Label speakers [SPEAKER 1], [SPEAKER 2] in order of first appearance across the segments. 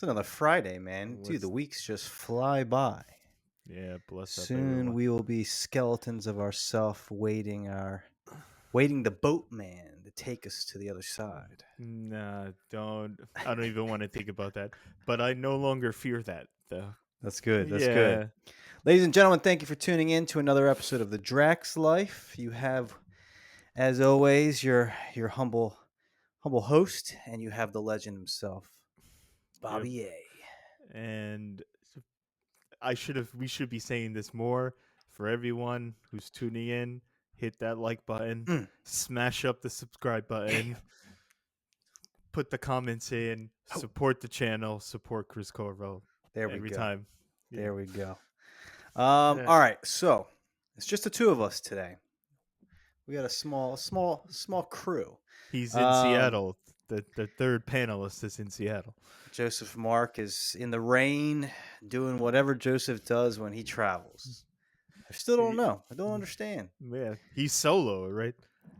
[SPEAKER 1] It's another Friday, man. Dude, the
[SPEAKER 2] What's
[SPEAKER 1] weeks just fly by.
[SPEAKER 2] yeah, bless up
[SPEAKER 1] Soon
[SPEAKER 2] everyone.
[SPEAKER 1] we will be skeletons of ourself waiting the boatman to take us to the other side.
[SPEAKER 2] Nah, don't. I don't even want to think about that. But I no longer fear that, though.
[SPEAKER 1] That's good. That's good.
[SPEAKER 2] Yeah,
[SPEAKER 1] Ladies and gentlemen, thank you for tuning in to another episode of the Draxx Life. You have, as always, your humble host, and you have the legend himself,
[SPEAKER 2] yep.
[SPEAKER 1] Bobby A.
[SPEAKER 2] And we should be saying this more for everyone who's tuning in. Hit that like button,
[SPEAKER 1] Mm,
[SPEAKER 2] smash up the subscribe button,
[SPEAKER 1] yeah.
[SPEAKER 2] put the comments in,
[SPEAKER 1] Oh,
[SPEAKER 2] support the channel, support Chris Corvo
[SPEAKER 1] there we
[SPEAKER 2] every
[SPEAKER 1] go.
[SPEAKER 2] time. Yeah.
[SPEAKER 1] There we go.
[SPEAKER 2] Uh,
[SPEAKER 1] All right, so it's just the two of us today. We got a small crew.
[SPEAKER 2] He's in
[SPEAKER 1] Um,
[SPEAKER 2] Seattle. The third panelist is in Seattle.
[SPEAKER 1] Joseph Mark is in the rain doing whatever Joseph does when he travels. I still don't
[SPEAKER 2] He-
[SPEAKER 1] know. I don't understand.
[SPEAKER 2] Yeah, he's solo, right?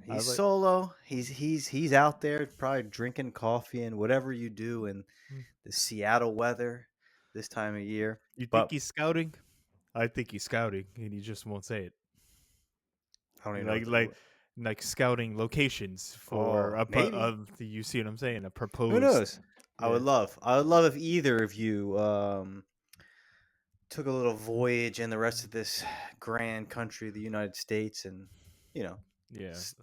[SPEAKER 2] I
[SPEAKER 1] He's
[SPEAKER 2] like.
[SPEAKER 1] solo. He's out there probably drinking coffee and whatever you do in
[SPEAKER 2] Mm.
[SPEAKER 1] the Seattle weather this time of year.
[SPEAKER 2] You think
[SPEAKER 1] But
[SPEAKER 2] he's scouting? I think he's scouting, and he just won't say it.
[SPEAKER 1] I don't even know
[SPEAKER 2] Like
[SPEAKER 1] what
[SPEAKER 2] like like scouting locations for
[SPEAKER 1] oh, maybe.
[SPEAKER 2] you see what I'm saying? A
[SPEAKER 1] Who
[SPEAKER 2] proposed.
[SPEAKER 1] knows?
[SPEAKER 2] Yeah.
[SPEAKER 1] I would love if either of you took a little voyage in the rest of this grand country, the United States, and you know,
[SPEAKER 2] Yeah.
[SPEAKER 1] s-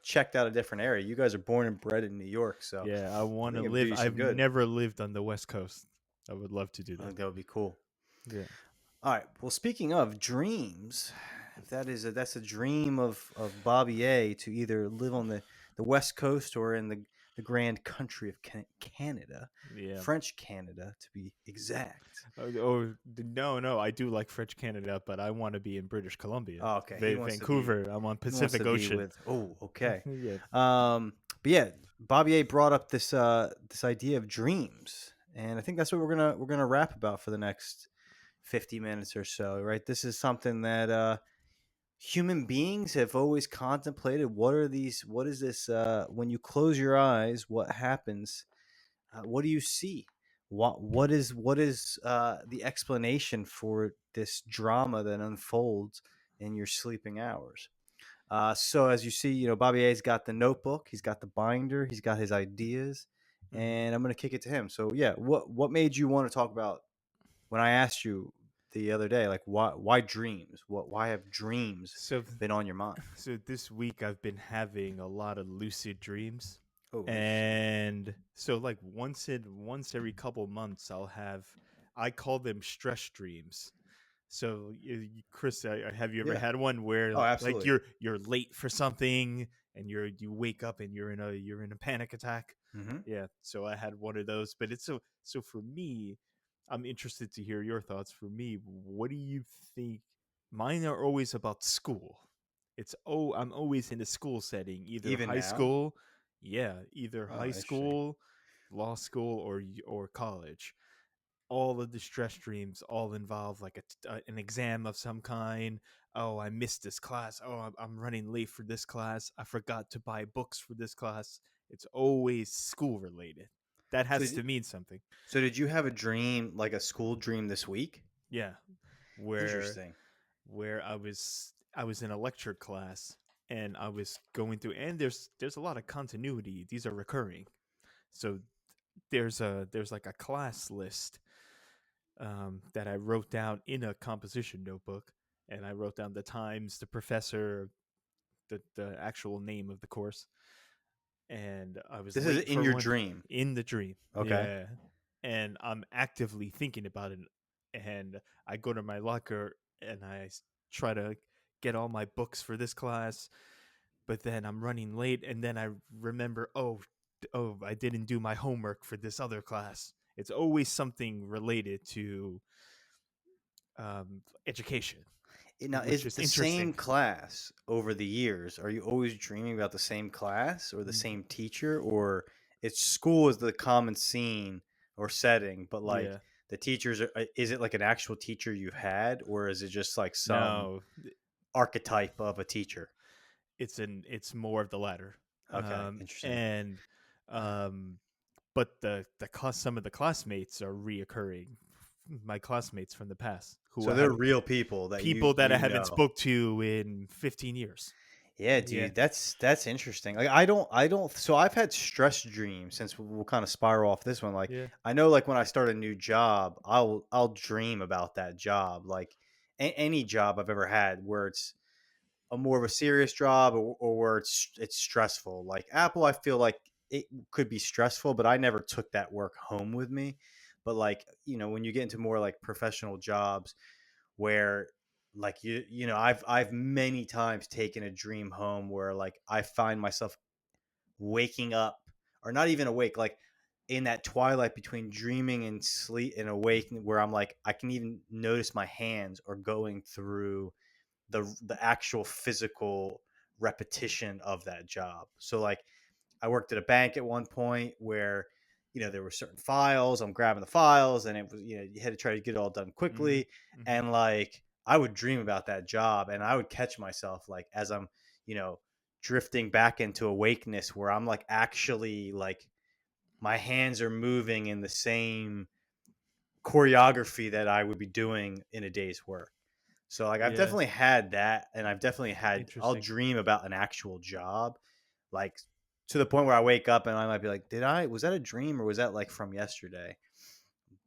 [SPEAKER 1] checked out a different area. You guys are born and bred in New York, so
[SPEAKER 2] Yeah. I
[SPEAKER 1] I
[SPEAKER 2] want to
[SPEAKER 1] think it would do
[SPEAKER 2] live.
[SPEAKER 1] you some
[SPEAKER 2] I've
[SPEAKER 1] good.
[SPEAKER 2] never lived on the West Coast. I would love to do
[SPEAKER 1] I
[SPEAKER 2] that.
[SPEAKER 1] think that would be cool.
[SPEAKER 2] Yeah.
[SPEAKER 1] All right. Well, speaking of dreams, if that's a dream of Bobby A to either live on the West Coast or in the grand country of Canada,
[SPEAKER 2] Yeah.
[SPEAKER 1] French Canada to be exact.
[SPEAKER 2] No, I do like French Canada, but I want to be in British Columbia,
[SPEAKER 1] Oh, okay. He wants to be
[SPEAKER 2] Vancouver. I'm on
[SPEAKER 1] he wants
[SPEAKER 2] Pacific
[SPEAKER 1] to be
[SPEAKER 2] Ocean.
[SPEAKER 1] with. Oh, okay.
[SPEAKER 2] Yeah.
[SPEAKER 1] But yeah, Bobby A brought up this idea of dreams, and I think that's what we're gonna rap about for the next 50 minutes or so. Right? This is something that human beings have always contemplated. What is this? When you close your eyes, what happens? What do you see? What is the explanation for this drama that unfolds in your sleeping hours? So as you see, Bobby A's got the notebook, he's got the binder, he's got his ideas,
[SPEAKER 2] Mhm.
[SPEAKER 1] and I'm gonna kick it to him. So yeah, what made you want to talk about when I asked you the other day, like why dreams? Why have dreams
[SPEAKER 2] So,
[SPEAKER 1] been on your mind?
[SPEAKER 2] so this week I've been having a lot of lucid dreams,
[SPEAKER 1] Oh, interesting.
[SPEAKER 2] and so like once every couple months I call them stress dreams. So, Chris, have you ever
[SPEAKER 1] Yeah.
[SPEAKER 2] had one where
[SPEAKER 1] Oh,
[SPEAKER 2] like
[SPEAKER 1] absolutely.
[SPEAKER 2] you're late for something and you wake up and you're in a panic attack?
[SPEAKER 1] Mm-hmm.
[SPEAKER 2] Yeah. So I had one of those, but it's so for me, I'm interested to hear your thoughts. For me, what do you think? Mine are always about school. I'm always in a school setting, either
[SPEAKER 1] Even
[SPEAKER 2] high
[SPEAKER 1] now.
[SPEAKER 2] school, yeah, either
[SPEAKER 1] Oh,
[SPEAKER 2] high
[SPEAKER 1] interesting.
[SPEAKER 2] school, law school, or college. All of the stress dreams all involve like an exam of some kind. Oh, I missed this class. Oh, I'm running late for this class. I forgot to buy books for this class. It's always school related. That
[SPEAKER 1] So,
[SPEAKER 2] has to mean something.
[SPEAKER 1] so did you have a dream, like a school dream this week?
[SPEAKER 2] Yeah, where
[SPEAKER 1] Interesting.
[SPEAKER 2] I was in a lecture class and I was going through, and there's a lot of continuity. These are recurring. So there's like a class list that I wrote down in a composition notebook, and I wrote down the times, the professor, the actual name of the course, and I was
[SPEAKER 1] This is
[SPEAKER 2] late
[SPEAKER 1] in
[SPEAKER 2] for
[SPEAKER 1] your
[SPEAKER 2] one
[SPEAKER 1] dream.
[SPEAKER 2] in the dream.
[SPEAKER 1] Okay.
[SPEAKER 2] Yeah, and I'm actively thinking about it, and I go to my locker and try to get all my books for this class, but then I'm running late, and then I remember, oh, I didn't do my homework for this other class. It's always something related to education,
[SPEAKER 1] Now, is
[SPEAKER 2] which
[SPEAKER 1] it
[SPEAKER 2] is
[SPEAKER 1] the
[SPEAKER 2] interesting.
[SPEAKER 1] same class over the years? Are you always dreaming about the same class or the
[SPEAKER 2] Mm,
[SPEAKER 1] same teacher, or it's school is the common scene or setting, but like
[SPEAKER 2] Yeah,
[SPEAKER 1] the teachers are, is it like an actual teacher you've had, or is it just like some
[SPEAKER 2] no,
[SPEAKER 1] archetype of a teacher?
[SPEAKER 2] it's more of the latter,
[SPEAKER 1] Okay, interesting.
[SPEAKER 2] and um, but some of the classmates are reoccurring. My classmates from the past who
[SPEAKER 1] So
[SPEAKER 2] I
[SPEAKER 1] they're
[SPEAKER 2] have
[SPEAKER 1] real people that
[SPEAKER 2] people that I haven't
[SPEAKER 1] know.
[SPEAKER 2] spoke to in 15 years.
[SPEAKER 1] Yeah,
[SPEAKER 2] Yeah.
[SPEAKER 1] dude, that's interesting. Like I don't so I've had stress dreams since we'll kind of spiral off this one. Like
[SPEAKER 2] Yeah.
[SPEAKER 1] I know like when I start a new job, I'll dream about that job. Like any job I've ever had where it's a more of a serious job or where it's stressful. Like Apple, I feel like it could be stressful, but I never took that work home with me. But like, when you get into more like professional jobs where like I've many times taken a dream home where like I find myself waking up or not even awake, like in that twilight between dreaming and sleep and awake where I'm like I can even notice my hands are going through the actual physical repetition of that job. So like I worked at a bank at one point where there were certain files. I'm grabbing the files, and it was you had to try to get it all done
[SPEAKER 2] Mm-hmm.
[SPEAKER 1] quickly.
[SPEAKER 2] Mm-hmm.
[SPEAKER 1] And like I would dream about that job, and I would catch myself like as I'm drifting back into awakeness where I'm like actually like my hands are moving in the same choreography that I would be doing in a day's work. So like I've
[SPEAKER 2] Yeah.
[SPEAKER 1] definitely had that, and I've definitely I'll
[SPEAKER 2] Interesting.
[SPEAKER 1] dream about an actual job, like to the point where I wake up and I might be like, was that a dream or was that like from yesterday?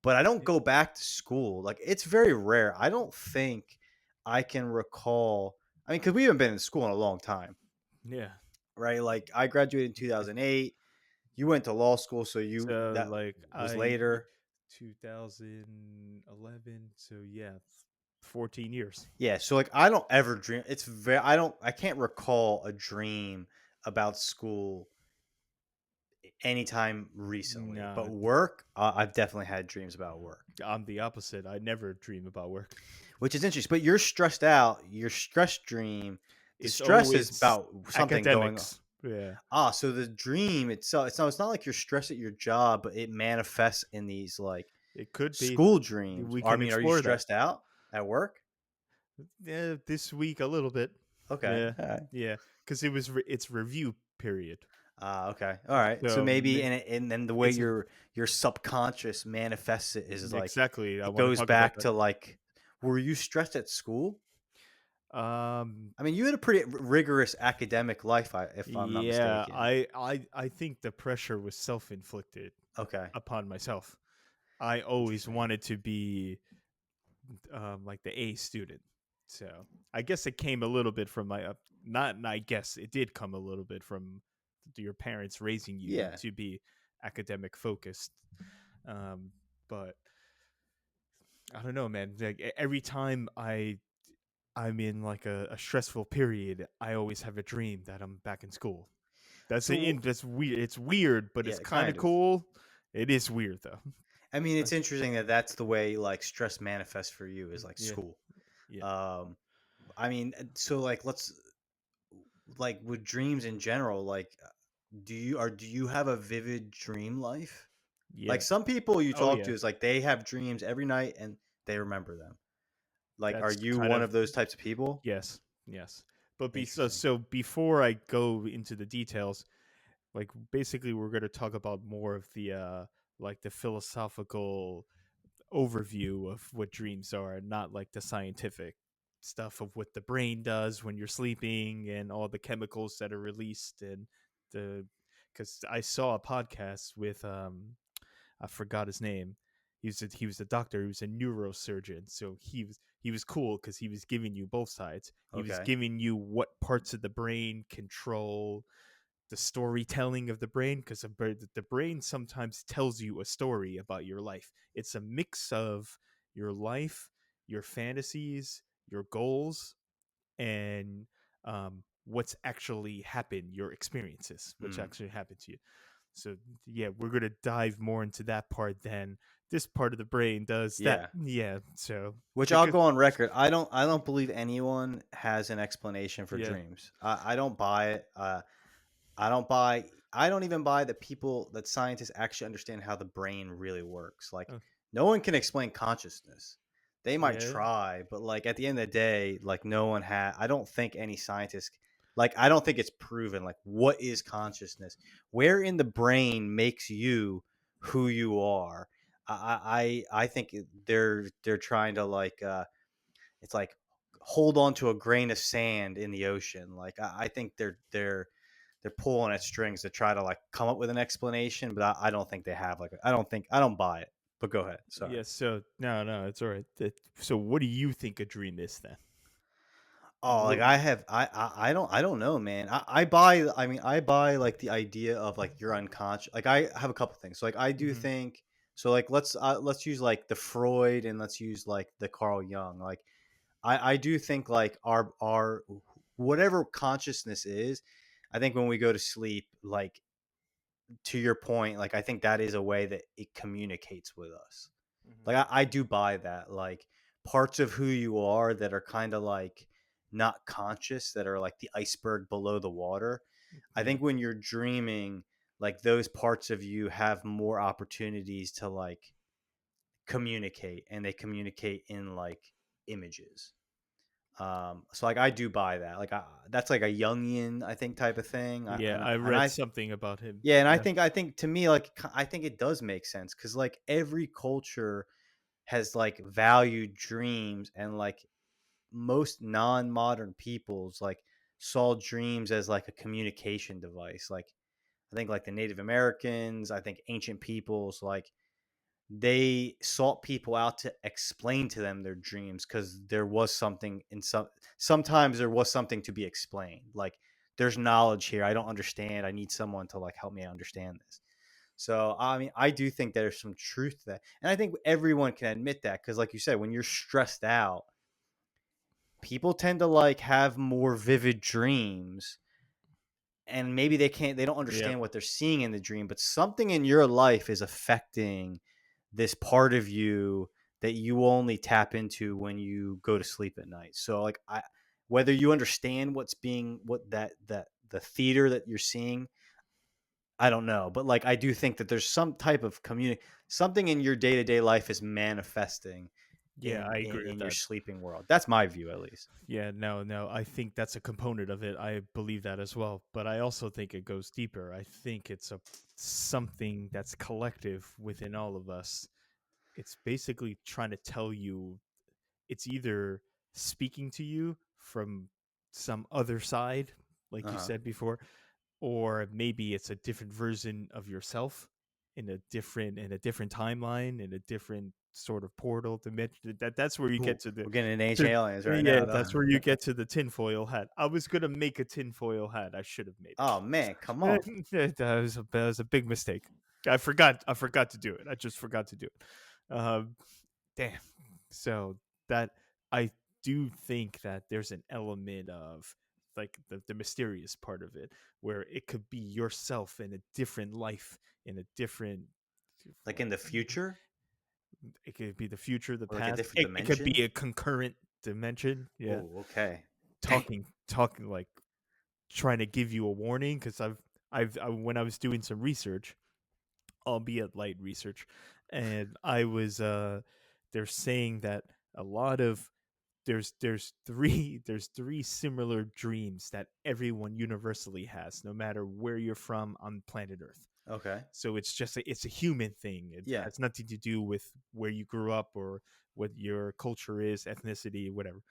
[SPEAKER 1] But I don't
[SPEAKER 2] Y-
[SPEAKER 1] go back to school. Like it's very rare. I don't think I can recall. I mean, because we haven't been in school in a long time,
[SPEAKER 2] Yeah.
[SPEAKER 1] right? Like I graduated in
[SPEAKER 2] Yeah.
[SPEAKER 1] 2008. You went to law school, so
[SPEAKER 2] So
[SPEAKER 1] that
[SPEAKER 2] like
[SPEAKER 1] was
[SPEAKER 2] I
[SPEAKER 1] later.
[SPEAKER 2] 2011. So yeah, 14 years.
[SPEAKER 1] Yeah, so like I don't ever dream. I can't recall a dream about school anytime recently.
[SPEAKER 2] No,
[SPEAKER 1] But work, I've definitely had dreams about work,
[SPEAKER 2] I'm the opposite. I never dream about work.
[SPEAKER 1] which is interesting. But you're stressed out. Your stress dream, the
[SPEAKER 2] It's
[SPEAKER 1] stress is
[SPEAKER 2] always
[SPEAKER 1] about something going on.
[SPEAKER 2] academics. Yeah.
[SPEAKER 1] So the dream itself, it's not like you're stressed at your job, but it manifests in these like
[SPEAKER 2] It could be.
[SPEAKER 1] school dreams.
[SPEAKER 2] We
[SPEAKER 1] I
[SPEAKER 2] can
[SPEAKER 1] mean, are you
[SPEAKER 2] explore that.
[SPEAKER 1] stressed out at work?
[SPEAKER 2] Yeah, this week a little bit.
[SPEAKER 1] Okay,
[SPEAKER 2] Yeah.
[SPEAKER 1] all right.
[SPEAKER 2] Yeah, cuz it's review period.
[SPEAKER 1] Okay. All right. So
[SPEAKER 2] So
[SPEAKER 1] maybe and then the way
[SPEAKER 2] it's
[SPEAKER 1] your subconscious manifests it is like
[SPEAKER 2] exactly. I
[SPEAKER 1] it
[SPEAKER 2] want to
[SPEAKER 1] goes
[SPEAKER 2] talk about
[SPEAKER 1] back
[SPEAKER 2] that.
[SPEAKER 1] to like were you stressed at school?
[SPEAKER 2] Um
[SPEAKER 1] I mean, you had a pretty rigorous academic life, if I'm not
[SPEAKER 2] yeah,
[SPEAKER 1] mistaken.
[SPEAKER 2] I think the pressure was self-inflicted
[SPEAKER 1] Okay.
[SPEAKER 2] upon myself. I always
[SPEAKER 1] Interesting.
[SPEAKER 2] wanted to be like the A student. So I guess it came a little bit from my not. I guess it did come a little bit from your parents raising you
[SPEAKER 1] Yeah.
[SPEAKER 2] to be academic focused. Um, but I don't know, man. Like every time I'm in like a stressful period, I always have a dream that I'm back in school.
[SPEAKER 1] So
[SPEAKER 2] That's weird. It's weird, but it's
[SPEAKER 1] yeah,
[SPEAKER 2] kind of
[SPEAKER 1] kind of.
[SPEAKER 2] cool. It is weird though.
[SPEAKER 1] I mean, it's interesting that that's the way like stress manifests for you is like
[SPEAKER 2] Yeah,
[SPEAKER 1] school.
[SPEAKER 2] yeah,
[SPEAKER 1] Um, I mean, so like let's like with dreams in general, like do you have a vivid dream life? Like
[SPEAKER 2] yeah.
[SPEAKER 1] some people you
[SPEAKER 2] Oh
[SPEAKER 1] talk
[SPEAKER 2] yeah.
[SPEAKER 1] to is like they have dreams every night and they remember them. Like, are
[SPEAKER 2] That's
[SPEAKER 1] you
[SPEAKER 2] kind
[SPEAKER 1] one
[SPEAKER 2] of
[SPEAKER 1] of those types of people?
[SPEAKER 2] yes, yes. But
[SPEAKER 1] Interesting.
[SPEAKER 2] so before I go into the details, like basically we're going to talk about more of the like the philosophical overview of what dreams are, not like the scientific stuff of what the brain does when you're sleeping and all the chemicals that are released and the cuz I saw a podcast with I forgot his name. He was a doctor. He was a neurosurgeon. So he was cool because he was giving you both sides. He was
[SPEAKER 1] Okay.
[SPEAKER 2] giving you what parts of the brain control the storytelling of the brain because the brain sometimes tells you a story about your life. It's a mix of your life, your fantasies, your goals, and what's actually happened, your experiences, which
[SPEAKER 1] Hmm.
[SPEAKER 2] actually happened to you. So yeah, we're gonna dive more into that part than this part of the brain does that.
[SPEAKER 1] Yeah.
[SPEAKER 2] Yeah. So
[SPEAKER 1] Which I'll
[SPEAKER 2] because
[SPEAKER 1] go on record. I don't believe anyone has an explanation for
[SPEAKER 2] yeah.
[SPEAKER 1] dreams. I don't buy it. I don't even buy that people that scientists actually understand how the brain really works. Like
[SPEAKER 2] Oh,
[SPEAKER 1] no one can explain consciousness. They might
[SPEAKER 2] yeah.
[SPEAKER 1] try, but like at the end of the day, like no one I don't think any scientist like I don't think it's proven like what is consciousness? Where in the brain makes you who you are. I think they're trying to like it's like hold on to a grain of sand in the ocean. Like I think they're pulling at strings to try to like come up with an explanation, but I don't think they have like I don't buy it. But go ahead. Sorry.
[SPEAKER 2] Yeah. So no, it's all right. So what do you think a dream is then?
[SPEAKER 1] Oh, like I don't know, man. I buy like the idea of like your unconscious. Like I have a couple things. So like I do
[SPEAKER 2] Mm-hmm.
[SPEAKER 1] think so like let's use like the Freud and let's use like the Carl Jung. Like I do think like our whatever consciousness is, I think when we go to sleep, like to your point, like I think that is a way that it communicates with us.
[SPEAKER 2] Mm-hmm.
[SPEAKER 1] Like I do buy that. Like parts of who you are that are kind of like not conscious, that are like the iceberg below the water. I
[SPEAKER 2] Yeah.
[SPEAKER 1] think when you're dreaming, like those parts of you have more opportunities to like communicate, and they communicate in like images. So like I do buy that. Like that's like a Jungian, I think, type of thing.
[SPEAKER 2] Yeah, I
[SPEAKER 1] And
[SPEAKER 2] read
[SPEAKER 1] I
[SPEAKER 2] something about him.
[SPEAKER 1] yeah, and
[SPEAKER 2] Yeah.
[SPEAKER 1] I think to me like I think it does make sense because like every culture has like valued dreams, and like most non-modern peoples like saw dreams as like a communication device. Like I think like the Native Americans, I think ancient peoples, like they sought people out to explain to them their dreams because there was something in sometimes there was something to be explained. Like there's knowledge here I don't understand, I need someone to like help me understand this. So I mean I do think there's some truth to that, and I think everyone can admit that because like you said, when you're stressed out, people tend to like have more vivid dreams, and maybe they don't
[SPEAKER 2] Yeah.
[SPEAKER 1] understand what they're seeing in the dream, but something in your life is affecting this part of you that you only tap into when you go to sleep at night. So like I whether you understand what's being what that the theater that you're seeing, I don't know, but like I do think that there's some type of community, something in your day-to-day life is manifesting
[SPEAKER 2] Yeah, I agree with
[SPEAKER 1] in your
[SPEAKER 2] that.
[SPEAKER 1] sleeping world. That's my view at least.
[SPEAKER 2] Yeah, no, I think that's a component of it. I believe that as well, but I also think it goes deeper. I think it's a something that's collective within all of us. It's basically trying to tell you, it's either speaking to you from some other side, like you
[SPEAKER 1] Uh-huh.
[SPEAKER 2] said before, or maybe it's a different version of yourself in a different timeline, in a different sort of portal dimension. That's where you
[SPEAKER 1] Ooh,
[SPEAKER 2] get to the
[SPEAKER 1] we're getting into ancient
[SPEAKER 2] to
[SPEAKER 1] aliens right
[SPEAKER 2] yeah,
[SPEAKER 1] now, though.
[SPEAKER 2] that's where you get to the tinfoil hat. I was gonna make a tinfoil hat. I should have made
[SPEAKER 1] Oh man, come on.
[SPEAKER 2] it. That was a big mistake. I forgot to do it. I just forgot to do it. Damn. So that I do think that there's an element of like the mysterious part of it, where it could be yourself in a different life, in a different,
[SPEAKER 1] Like in the future
[SPEAKER 2] it could be the future, the
[SPEAKER 1] or like a
[SPEAKER 2] past,
[SPEAKER 1] different
[SPEAKER 2] it could
[SPEAKER 1] dimension.
[SPEAKER 2] be a concurrent dimension. Yeah.
[SPEAKER 1] Oh, okay. Dang.
[SPEAKER 2] Talking like trying to give you a warning, because when I was doing some research, albeit light research, and I was they're saying that a lot of there's three similar dreams that everyone universally has, no matter where you're from on planet Earth.
[SPEAKER 1] Okay.
[SPEAKER 2] So it's a human thing. It
[SPEAKER 1] Yeah.
[SPEAKER 2] has nothing to do with where you grew up or what your culture is, ethnicity, whatever,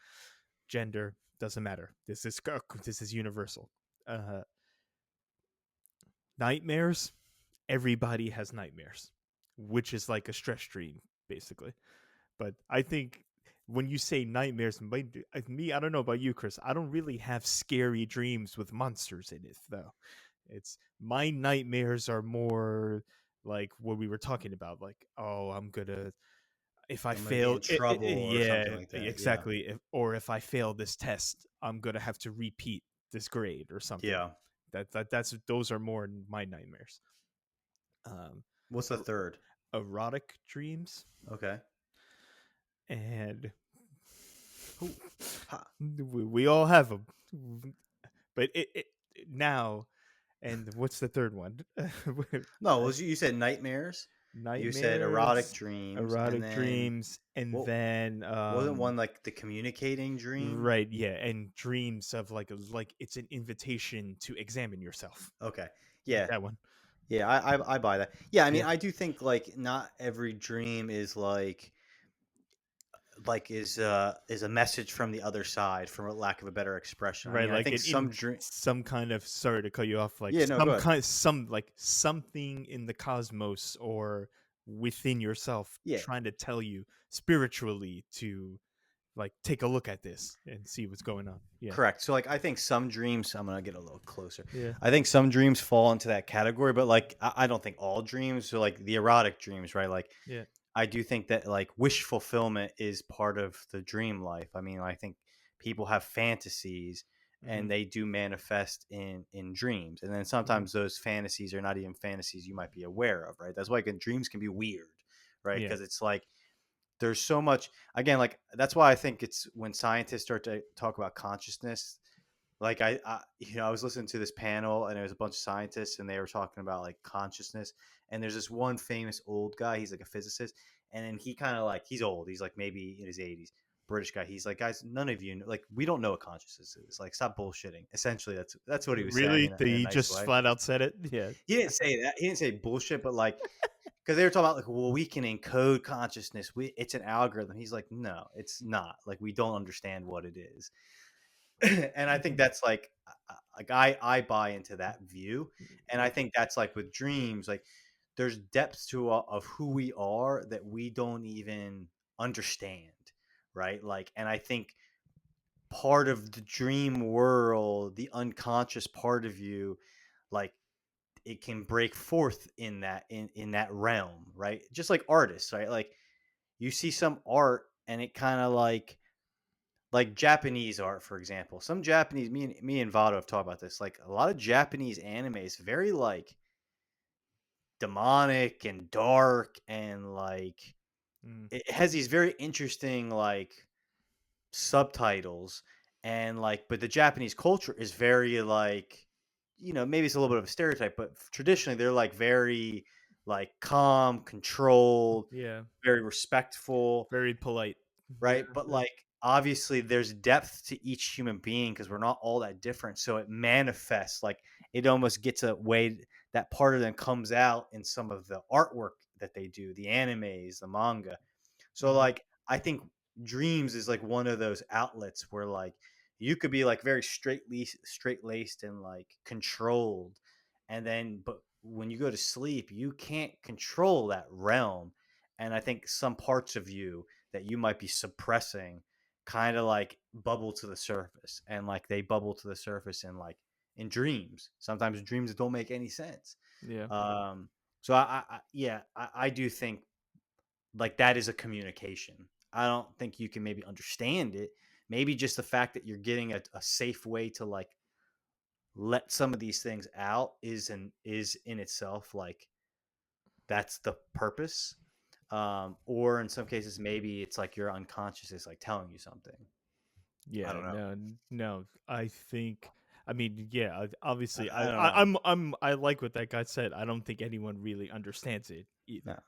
[SPEAKER 2] gender, doesn't matter. This is universal. Uh, Nightmares. Everybody has nightmares, which is like a stress dream, basically. But I think when you say nightmares, me, I don't know about you, Chris. I don't really have scary dreams with monsters in it, though. It's my nightmares are more like what we were talking about, like, oh, I'm gonna if I
[SPEAKER 1] I'm gonna be
[SPEAKER 2] fail,
[SPEAKER 1] in trouble or something
[SPEAKER 2] yeah,
[SPEAKER 1] like that. Yeah.
[SPEAKER 2] exactly. Or if I fail this test, I'm gonna have to repeat this grade or something.
[SPEAKER 1] Yeah.
[SPEAKER 2] That's those are more my nightmares. Um,
[SPEAKER 1] What's the
[SPEAKER 2] er-
[SPEAKER 1] third?
[SPEAKER 2] Erotic dreams,
[SPEAKER 1] Okay.
[SPEAKER 2] and
[SPEAKER 1] Who? Ha.
[SPEAKER 2] we all have them, but it now. And what's the third one?
[SPEAKER 1] No, was you said nightmares? You said erotic
[SPEAKER 2] Nightmares,
[SPEAKER 1] dreams, and
[SPEAKER 2] erotic
[SPEAKER 1] then
[SPEAKER 2] dreams, and
[SPEAKER 1] what?
[SPEAKER 2] then
[SPEAKER 1] Wasn't one like the communicating dream?
[SPEAKER 2] right, yeah, and dreams of like it's an invitation to examine yourself.
[SPEAKER 1] Okay. Yeah.
[SPEAKER 2] That one.
[SPEAKER 1] Yeah, I buy that. Yeah, I mean,
[SPEAKER 2] Yeah.
[SPEAKER 1] I do think like not every dream is like is a message from the other side, from a lack of a better expression. I
[SPEAKER 2] Right,
[SPEAKER 1] mean, I
[SPEAKER 2] like
[SPEAKER 1] think some
[SPEAKER 2] in
[SPEAKER 1] dream.
[SPEAKER 2] some kind of, sorry to cut you off, like
[SPEAKER 1] Yeah, no, go ahead.
[SPEAKER 2] some like something in the cosmos or within yourself
[SPEAKER 1] Yeah,
[SPEAKER 2] trying to tell you spiritually to like take a look at this and see what's going on. Yeah.
[SPEAKER 1] correct. So like I think some dreams, I'm gonna get a little closer.
[SPEAKER 2] Yeah.
[SPEAKER 1] I think some dreams fall into that category, but like I don't think all dreams. So like the erotic dreams, right? Like
[SPEAKER 2] Yeah.
[SPEAKER 1] I do think that like wish fulfillment is part of the dream life. I mean, I think people have fantasies
[SPEAKER 2] Mhm.
[SPEAKER 1] and they do manifest in dreams. And then
[SPEAKER 2] Mhm.
[SPEAKER 1] sometimes those fantasies are not even fantasies you might be aware of, right? That's why dreams can be weird, right?
[SPEAKER 2] Yeah.
[SPEAKER 1] Because it's like there's so much again, like that's why I think it's when scientists start to talk about consciousness, like I was listening to this panel and there was a bunch of scientists and they were talking about like consciousness. And there's this one famous old guy. He's like a physicist, and then he kind of like he's old. He's like maybe in his 80s. British guy. He's like, guys, none of you like we don't know what consciousness is. Like, stop bullshitting. Essentially, that's what he was saying
[SPEAKER 2] Really?
[SPEAKER 1] in a
[SPEAKER 2] He
[SPEAKER 1] nice
[SPEAKER 2] just
[SPEAKER 1] way.
[SPEAKER 2] flat out said it? Yeah.
[SPEAKER 1] He didn't say that. He didn't say bullshit, but like because they were talking about like, well, we can encode consciousness. It's an algorithm. He's like, no, it's not. Like, we don't understand what it is. And I think
[SPEAKER 2] Mhm.
[SPEAKER 1] that's like I buy into that view, and I
[SPEAKER 2] Yeah.
[SPEAKER 1] think that's like with dreams, like there's depths to of who we are that we don't even understand, right? Like, and I think part of the dream world, the unconscious part of you, like it can break forth in that realm, right? Just like artists, right? Like you see some art and it kind of like Japanese art, for example. Some Japanese, me and Vado have talked about this. Like a lot of Japanese anime is very like demonic and dark, and like
[SPEAKER 2] Mm.
[SPEAKER 1] it has these very interesting like subtitles, and like but the Japanese culture is very like maybe it's a little bit of a stereotype, but traditionally they're like very like calm, controlled,
[SPEAKER 2] Yeah.
[SPEAKER 1] very respectful,
[SPEAKER 2] Very polite. Yeah.
[SPEAKER 1] right? But
[SPEAKER 2] Yeah.
[SPEAKER 1] like obviously there's depth to each human being because we're not all that different. So it manifests like it almost gets a way that part of them comes out in some of the artwork that they do, the animes, the manga. So
[SPEAKER 2] Mhm.
[SPEAKER 1] like I think dreams is like one of those outlets where like you could be like very straight laced and like controlled, and then but when you go to sleep you can't control that realm. And I think some parts of you that you might be suppressing kind of like bubble to the surface, and like they bubble to the surface in like in dreams, sometimes dreams that don't make any sense.
[SPEAKER 2] Yeah.
[SPEAKER 1] um so I do think like that is a communication. I don't think you can maybe understand it. Maybe just the fact that you're getting a safe way to like let some of these things out is in itself like that's the purpose. Or in some cases maybe it's like your unconscious is like telling you something. I
[SPEAKER 2] Yeah,
[SPEAKER 1] don't know.
[SPEAKER 2] no, no. I think, I mean, yeah. Obviously,
[SPEAKER 1] I don't know.
[SPEAKER 2] I like what that guy said. I don't think anyone really understands it
[SPEAKER 1] No.
[SPEAKER 2] either,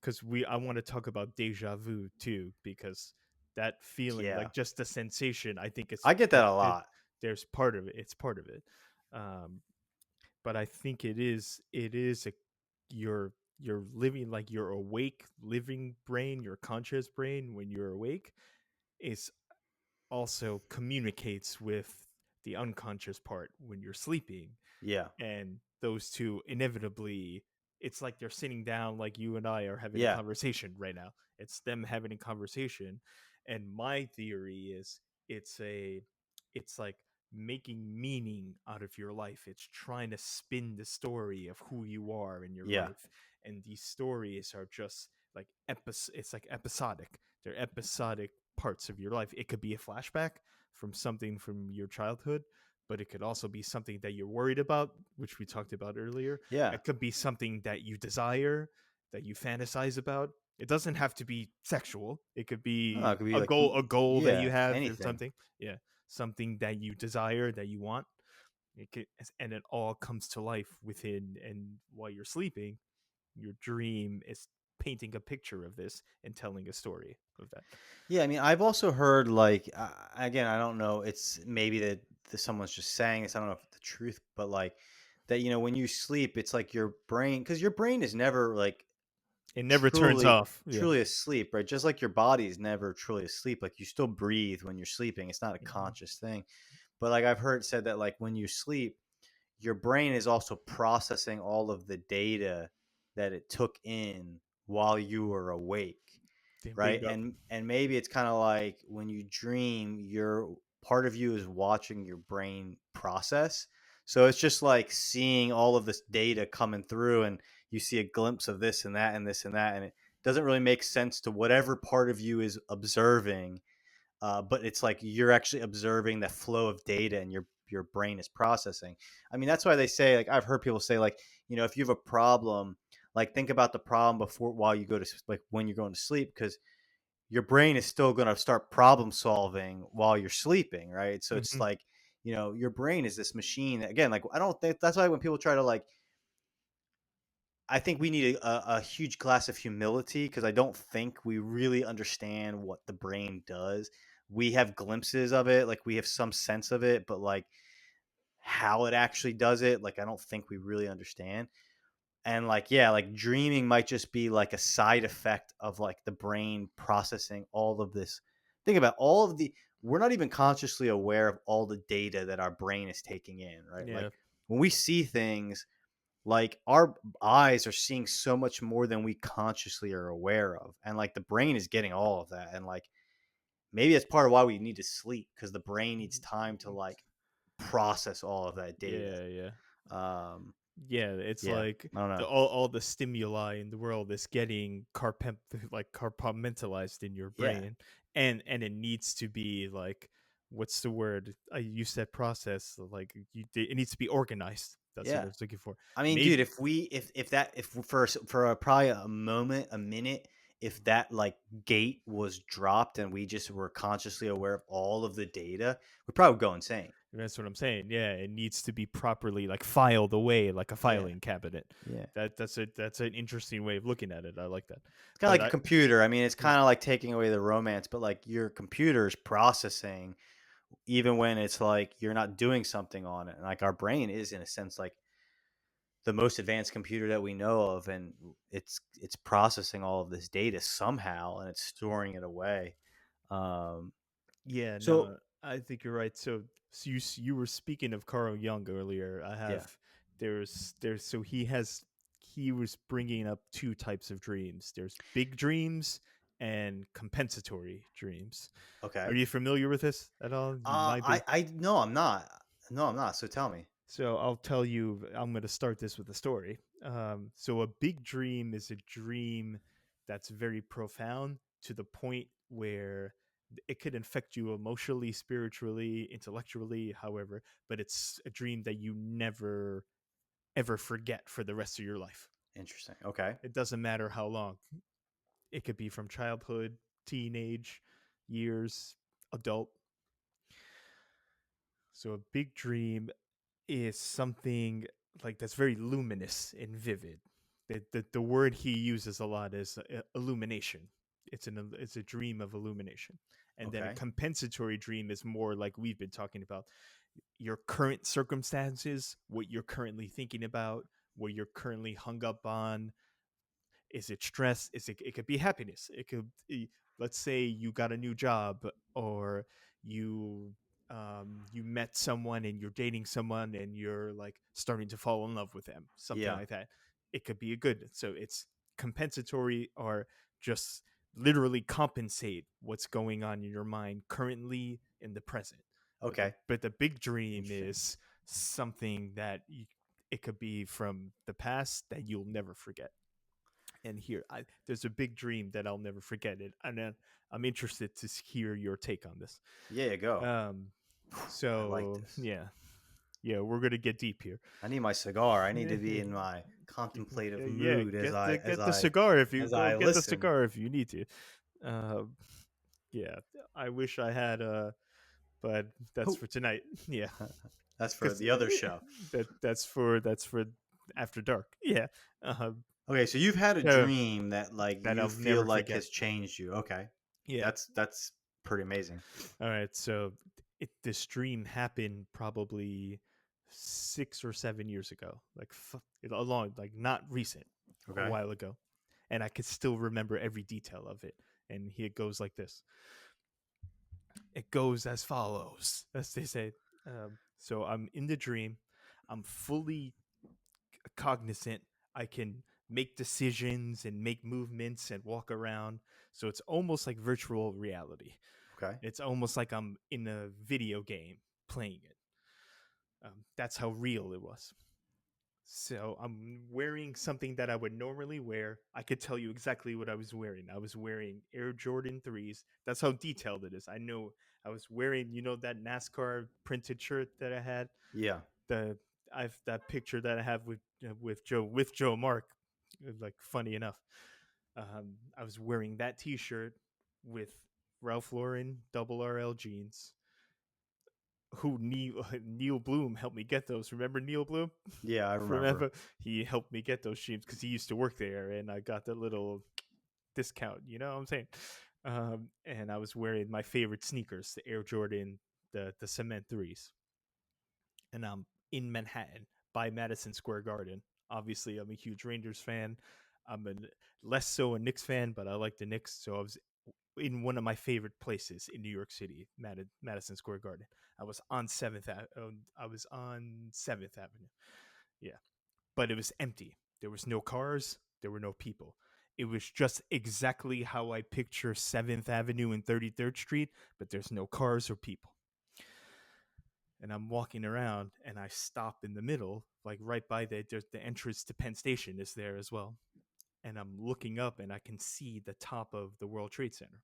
[SPEAKER 2] because I want to talk about deja vu too, because that feeling,
[SPEAKER 1] Yeah,
[SPEAKER 2] like just the sensation, I think
[SPEAKER 1] I get that a
[SPEAKER 2] it
[SPEAKER 1] lot.
[SPEAKER 2] there's part of it. It's part of it. Um, but I think it is you're living like your awake living brain, your conscious brain when you're awake is also communicates with the unconscious part when you're sleeping,
[SPEAKER 1] Yeah.
[SPEAKER 2] and those two inevitably, it's like they're sitting down like you and I are having a
[SPEAKER 1] Yeah.
[SPEAKER 2] conversation right now. It's them having a conversation, and my theory is it's a it's like making meaning out of your life. It's trying to spin the story of who you are in your
[SPEAKER 1] Yeah.
[SPEAKER 2] life, and these stories are just like it's like episodic. They're episodic parts of your life. It could be a flashback from something from your childhood, but it could also be something that you're worried about, which we talked about earlier.
[SPEAKER 1] Yeah.
[SPEAKER 2] It could be something that you desire, that you fantasize about. It doesn't have to be sexual. It could
[SPEAKER 1] Oh,
[SPEAKER 2] be
[SPEAKER 1] it could be like
[SPEAKER 2] a goal that you
[SPEAKER 1] yeah,
[SPEAKER 2] have or
[SPEAKER 1] anything.
[SPEAKER 2] something. Yeah, something that you desire, that you want. It could, and it all comes to life within, and while you're sleeping, your dream is painting a picture of this and telling a story of that.
[SPEAKER 1] Yeah, I mean, I've also heard like again, I don't know. It's maybe that someone's just saying this. I don't know if it's the truth, but like that when you sleep, it's like your brain, because your brain is never like
[SPEAKER 2] It never turns
[SPEAKER 1] truly
[SPEAKER 2] off. Yeah.
[SPEAKER 1] truly asleep, right? Just like your body is never truly asleep. Like you still breathe when you're sleeping. It's not a
[SPEAKER 2] Mhm.
[SPEAKER 1] conscious thing. But like I've heard said that like when you sleep, your brain is also processing all of the data that it took in while you were awake, right?
[SPEAKER 2] Bingo.
[SPEAKER 1] And maybe it's kind of like when you dream, your part of you is watching your brain process. So it's just like seeing all of this data coming through, and you see a glimpse of this and that and this and that, and it doesn't really make sense to whatever part of you is observing, but it's like you're actually observing the flow of data, and your brain is processing. I mean, that's why they say, like I've heard people say, like if you have a problem, like think about the problem before, while you go to, like when you're going to sleep, because your brain is still going to start problem solving while you're sleeping, right? So it's
[SPEAKER 2] Hmm.
[SPEAKER 1] like your brain is this machine again. Like I don't think that's why when people try to like, I think we need a huge glass of humility, because I don't think we really understand what the brain does. We have glimpses of it, like we have some sense of it, but like how it actually does it, like I don't think we really understand. And like, yeah, like dreaming might just be like a side effect of like the brain processing all of this. Think about all of the, we're not even consciously aware of all the data that our brain is taking in, right?
[SPEAKER 2] Yeah.
[SPEAKER 1] Like when we see things, like our eyes are seeing so much more than we consciously are aware of, and like the brain is getting all of that. And like maybe that's part of why we need to sleep, because the brain needs time to like process all of that data.
[SPEAKER 2] Yeah. Yeah.
[SPEAKER 1] um
[SPEAKER 2] Yeah, it's
[SPEAKER 1] yeah,
[SPEAKER 2] like
[SPEAKER 1] I don't know.
[SPEAKER 2] all the stimuli in the world is getting like compartmentalized in your
[SPEAKER 1] Yeah,
[SPEAKER 2] brain, and it needs to be like, what's the word? You said process, like it needs to be organized. That's what I
[SPEAKER 1] yeah.
[SPEAKER 2] was looking for.
[SPEAKER 1] I mean, dude,
[SPEAKER 2] Maybe
[SPEAKER 1] if we if that if for probably a moment, a minute, if that like gate was dropped and we just were consciously aware of all of the data, we'd probably go insane.
[SPEAKER 2] that's what I'm saying. Yeah, it needs to be properly like filed away like a
[SPEAKER 1] Yeah,
[SPEAKER 2] filing cabinet.
[SPEAKER 1] yeah.
[SPEAKER 2] That's an interesting way of looking at it. I like that.
[SPEAKER 1] It's kind of
[SPEAKER 2] But
[SPEAKER 1] like a computer. I mean, it's
[SPEAKER 2] yeah,
[SPEAKER 1] kind of like taking away the romance, but like your computer's processing even when it's like you're not doing something on it. And like our brain is, in a sense, like the most advanced computer that we know of, and it's processing all of this data somehow, and it's storing it away. Um,
[SPEAKER 2] yeah,
[SPEAKER 1] so
[SPEAKER 2] no, I think you're right. So you were speaking of Carl Jung earlier. I
[SPEAKER 1] yeah,
[SPEAKER 2] have there's so he was bringing up two types of dreams. There's big dreams and compensatory dreams. Are
[SPEAKER 1] okay.
[SPEAKER 2] you familiar with this at all? You might be.
[SPEAKER 1] I no, I'm not. No, I'm not. So tell me.
[SPEAKER 2] So I'll tell you. I'm going to start this with a story. So a big dream is a dream that's very profound to the point where it could infect you emotionally, spiritually, intellectually, however. But it's a dream that you never ever forget for the rest of your life.
[SPEAKER 1] Interesting. Okay.
[SPEAKER 2] It doesn't matter how long. It could be from childhood, teenage years, adult. So a big dream is something like that's very luminous and vivid. The word he uses a lot is illumination. It's a dream of illumination. And then a
[SPEAKER 1] Okay.
[SPEAKER 2] compensatory dream is more like we've been talking about, your current circumstances, what you're currently thinking about, what you're currently hung up on. Is it stress? It could be happiness. It could be, let's say you got a new job, or you you met someone and you're dating someone and you're like starting to fall in love with them, something
[SPEAKER 1] Yeah.
[SPEAKER 2] like that. It could be a good, so it's compensatory, or just literally compensate what's going on in your mind currently in the present.
[SPEAKER 1] Okay.
[SPEAKER 2] But the big dream
[SPEAKER 1] Interesting.
[SPEAKER 2] is something that it could be from the past that you'll never forget. And here, there's a big dream that I'll never forget it, and then I'm interested to hear your take on this.
[SPEAKER 1] Yeah. Go.
[SPEAKER 2] Um,
[SPEAKER 1] I like
[SPEAKER 2] so
[SPEAKER 1] this.
[SPEAKER 2] yeah, yeah, we're gonna get deep here.
[SPEAKER 1] I need my cigar. I need to be
[SPEAKER 2] Yeah,
[SPEAKER 1] in my contemplative
[SPEAKER 2] yeah,
[SPEAKER 1] mood as
[SPEAKER 2] get the cigar if you
[SPEAKER 1] as
[SPEAKER 2] go
[SPEAKER 1] I
[SPEAKER 2] get the
[SPEAKER 1] listen.
[SPEAKER 2] cigar if you need to. Uh, yeah, I wish I had but that's
[SPEAKER 1] Oh,
[SPEAKER 2] for tonight. Yeah,
[SPEAKER 1] that's for
[SPEAKER 2] because
[SPEAKER 1] the other show.
[SPEAKER 2] that's for after dark. Yeah, uh,
[SPEAKER 1] Okay, so you've had a
[SPEAKER 2] so
[SPEAKER 1] dream that like
[SPEAKER 2] that
[SPEAKER 1] you
[SPEAKER 2] I'll
[SPEAKER 1] feel
[SPEAKER 2] never
[SPEAKER 1] like
[SPEAKER 2] forget.
[SPEAKER 1] has changed you. Okay.
[SPEAKER 2] Yeah.
[SPEAKER 1] That's pretty amazing.
[SPEAKER 2] All right, so this dream happened probably 6 or 7 years ago, like a long, like not recent, a
[SPEAKER 1] Okay.
[SPEAKER 2] while ago, and I could still remember every detail of it. And it goes like this. It goes as follows, as they say. So I'm in the dream. I'm fully cognizant. I can make decisions and make movements and walk around. So it's almost like virtual reality.
[SPEAKER 1] Okay.
[SPEAKER 2] It's almost like I'm in a video game playing it. That's how real it was. So I'm wearing something that I would normally wear. I could tell you exactly what I was wearing. I was wearing Air Jordan 3s. That's how detailed it is. I know I was wearing, that NASCAR printed shirt that I had.
[SPEAKER 1] Yeah.
[SPEAKER 2] The I've that picture that I have with Joe Mark. Like, funny enough, I was wearing that T-shirt with Ralph Lauren double RL jeans. Who Neil Bloom helped me get those. Remember Neil Bloom?
[SPEAKER 1] Yeah, I remember.
[SPEAKER 2] Remember, he helped me get those jeans because he used to work there, and I got the little discount. You know what I'm saying? And I was wearing my favorite sneakers, the Air Jordan, the Cement threes, and I'm in Manhattan by Madison Square Garden. Obviously, I'm a huge Rangers fan. I'm less so a Knicks fan, but I like the Knicks, so I was in one of my favorite places in New York City, Madison Square Garden. I was on Seventh Avenue. Yeah, but it was empty. There was no cars. There were no people. It was just exactly how I picture 7th Avenue and 33rd Street, but there's no cars or people. And I'm walking around and I stop in the middle, like right by there's the entrance to Penn Station is there as well. And I'm looking up and I can see the top of the World Trade Center,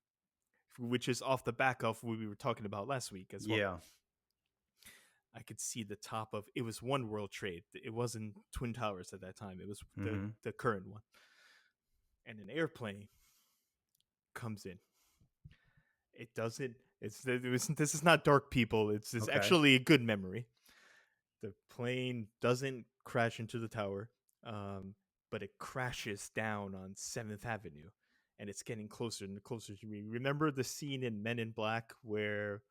[SPEAKER 2] which is off the back of what we were talking about last week as well.
[SPEAKER 1] Yeah.
[SPEAKER 2] I could see the top of it was One World Trade. It wasn't Twin Towers at that time. It was
[SPEAKER 1] Mm-hmm.
[SPEAKER 2] the current one. And an airplane comes in. It doesn't. This is not dark, people. It's
[SPEAKER 1] Okay.
[SPEAKER 2] actually a good memory. The plane doesn't crash into the tower, but it crashes down on 7th Avenue, and it's getting closer and closer to me. Remember the scene in Men in Black where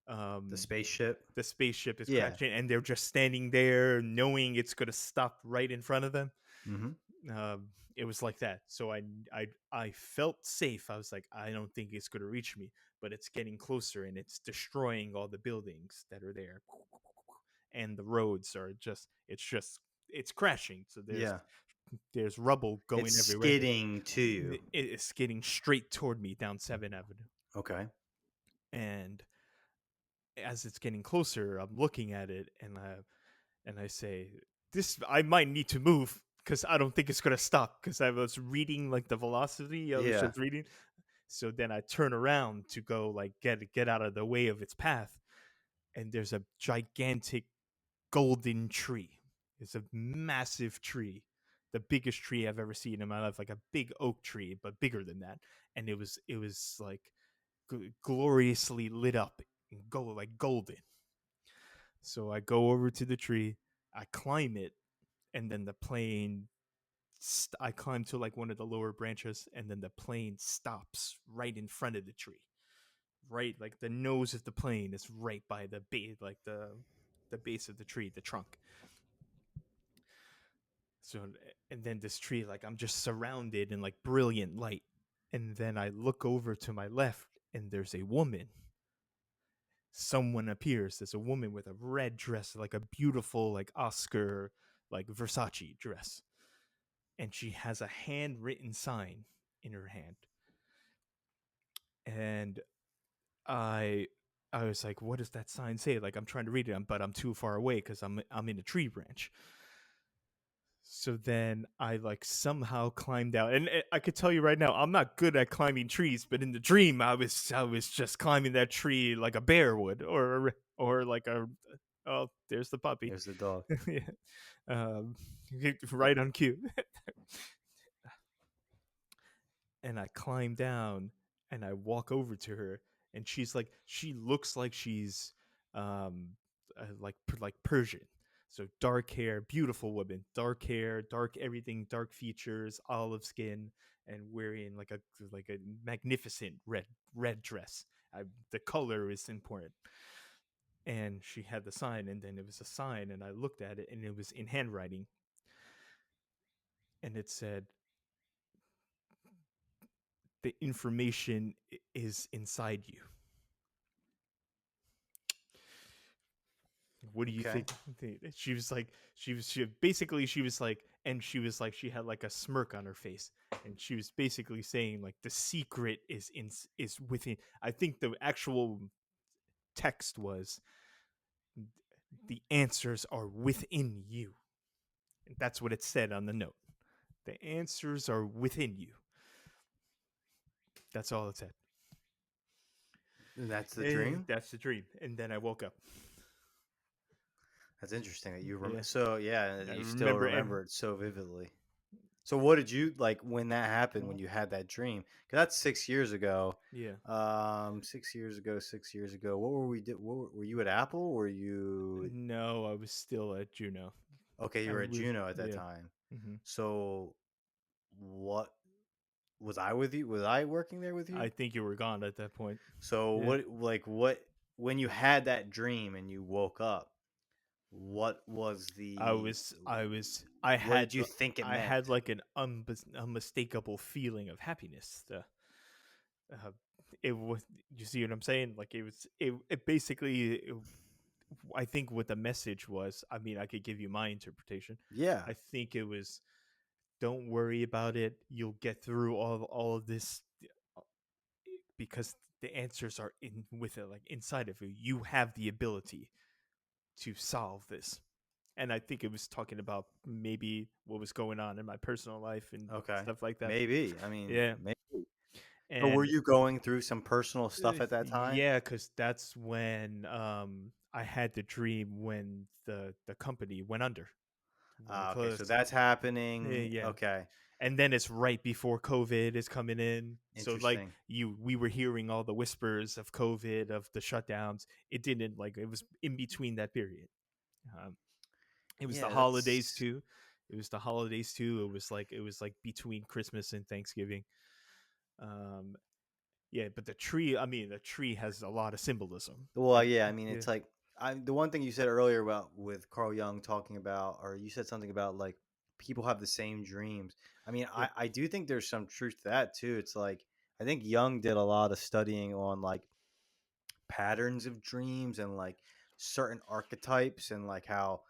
[SPEAKER 1] The
[SPEAKER 2] um,
[SPEAKER 1] spaceship.
[SPEAKER 2] the spaceship is
[SPEAKER 1] Yeah.
[SPEAKER 2] crashing and they're just standing there knowing it's going to stop right in front of them?
[SPEAKER 1] Mm-hmm.
[SPEAKER 2] It was like that. So I felt safe. I was like, I don't think it's going to reach me, but it's getting closer and it's destroying all the buildings that are there, and the roads are it's crashing. So
[SPEAKER 1] Yeah.
[SPEAKER 2] there's rubble
[SPEAKER 1] It's
[SPEAKER 2] going everywhere.
[SPEAKER 1] skidding to you.
[SPEAKER 2] It's skidding straight toward me down 7th Avenue,
[SPEAKER 1] Okay.
[SPEAKER 2] and as it's getting closer, I'm looking at it and I say, "This I might need to move because I don't think it's gonna stop." Because I was reading like the velocity. I was
[SPEAKER 1] Yeah.
[SPEAKER 2] just reading. So then I turn around to go like get out of the way of its path, and there's a gigantic golden tree. It's a massive tree, the biggest tree I've ever seen in my life, like a big oak tree, but bigger than that. And it was like gloriously lit up and like golden. So I go over to the tree, I climb it, and then the plane. I climb to like one of the lower branches, and then the plane stops right in front of the tree. Right, like the nose of the plane is right by the base, like the base of the tree, the trunk. So, and then this tree, like I'm just surrounded in like brilliant light, and then I look over to my left, and there's a woman. Someone appears. There's a woman with a red dress, like a beautiful, like Oscar, like Versace dress, and she has a handwritten sign in her hand. And I I was like, what does that sign say? Like I'm trying to read it, but I'm too far away because I'm in a tree branch. So then I like somehow climbed out, and I could tell you right now, I'm not good at climbing trees. But in the dream, I was just climbing that tree like a bear would, or like a oh, there's the puppy,
[SPEAKER 1] There's the dog.
[SPEAKER 2] yeah, um, right on cue. And I climb down and I walk over to her, and she looks like she's like Persian. So dark hair, beautiful woman, dark hair, dark everything, dark features, olive skin, and wearing like a magnificent red dress. The color is important. and she had the sign, and then it was a sign, and I looked at it, and it was in handwriting, and it said, "The information is inside you." What do you
[SPEAKER 1] Okay.
[SPEAKER 2] think? She was like, she basically, she was like, and she was like, she had like a smirk on her face, and she was basically saying like the secret is within. I think the actual text was, the answers are within you. That's what it said on the note. The answers are within you. That's all it said.
[SPEAKER 1] That's the dream.
[SPEAKER 2] That's the dream. And then I woke up.
[SPEAKER 1] That's interesting that you
[SPEAKER 2] Yeah,
[SPEAKER 1] so yeah,
[SPEAKER 2] I
[SPEAKER 1] you still
[SPEAKER 2] remember every.
[SPEAKER 1] remember it so vividly. So what did you like when that happened, when you had that dream? Because that's 6 years ago.
[SPEAKER 2] Yeah.
[SPEAKER 1] 6 years ago, 6 years ago. What were we did? Were you at Apple? Were you
[SPEAKER 2] No, I was still at Juno.
[SPEAKER 1] okay? You
[SPEAKER 2] I
[SPEAKER 1] were at
[SPEAKER 2] was.
[SPEAKER 1] Juno at that
[SPEAKER 2] Yeah.
[SPEAKER 1] time.
[SPEAKER 2] Hmm.
[SPEAKER 1] So what was I with you? Was I working there with you?
[SPEAKER 2] I think you were gone at that point.
[SPEAKER 1] So
[SPEAKER 2] Yeah.
[SPEAKER 1] what when you had that dream and you woke up, what was
[SPEAKER 2] I
[SPEAKER 1] the
[SPEAKER 2] was. I was. I
[SPEAKER 1] what
[SPEAKER 2] had.
[SPEAKER 1] did you think it
[SPEAKER 2] I
[SPEAKER 1] meant?
[SPEAKER 2] had like an unmistakable feeling of happiness. Uh, it was. You see what I'm saying? Like it was. It basically. I think what the message was. I mean, I could give you my interpretation.
[SPEAKER 1] Yeah.
[SPEAKER 2] I think it was, don't worry about it. You'll get through all of this, because the answers are in with it, like inside of you. You have the ability to solve this. And I think it was talking about maybe what was going on in my personal life and
[SPEAKER 1] Okay.
[SPEAKER 2] stuff like that.
[SPEAKER 1] Maybe. I mean,
[SPEAKER 2] Yeah.
[SPEAKER 1] maybe. So were
[SPEAKER 2] And
[SPEAKER 1] you going through some personal stuff at that time?
[SPEAKER 2] yeah, because that's when I had the dream when the company went under, when it
[SPEAKER 1] Okay, so
[SPEAKER 2] closed.
[SPEAKER 1] that's happening.
[SPEAKER 2] Yeah.
[SPEAKER 1] Okay,
[SPEAKER 2] And then it's right before COVID is coming in. So like
[SPEAKER 1] interesting.
[SPEAKER 2] we were hearing all the whispers of COVID, of the shutdowns. It didn't, like, it was in between that period. Um, it was the
[SPEAKER 1] Yeah,
[SPEAKER 2] holidays
[SPEAKER 1] that's
[SPEAKER 2] too. It was the holidays too. It was like between Christmas and Thanksgiving. Um, yeah, but the tree. I mean, the tree has a lot of symbolism.
[SPEAKER 1] well, yeah. I mean,
[SPEAKER 2] Yeah,
[SPEAKER 1] it's like the one thing you said earlier about with Carl Jung talking about, or you said something about like people have the same dreams. I mean,
[SPEAKER 2] yeah,
[SPEAKER 1] I do think there's some truth to that too. It's like I think Jung did a lot of studying on like patterns of dreams and like certain archetypes and like how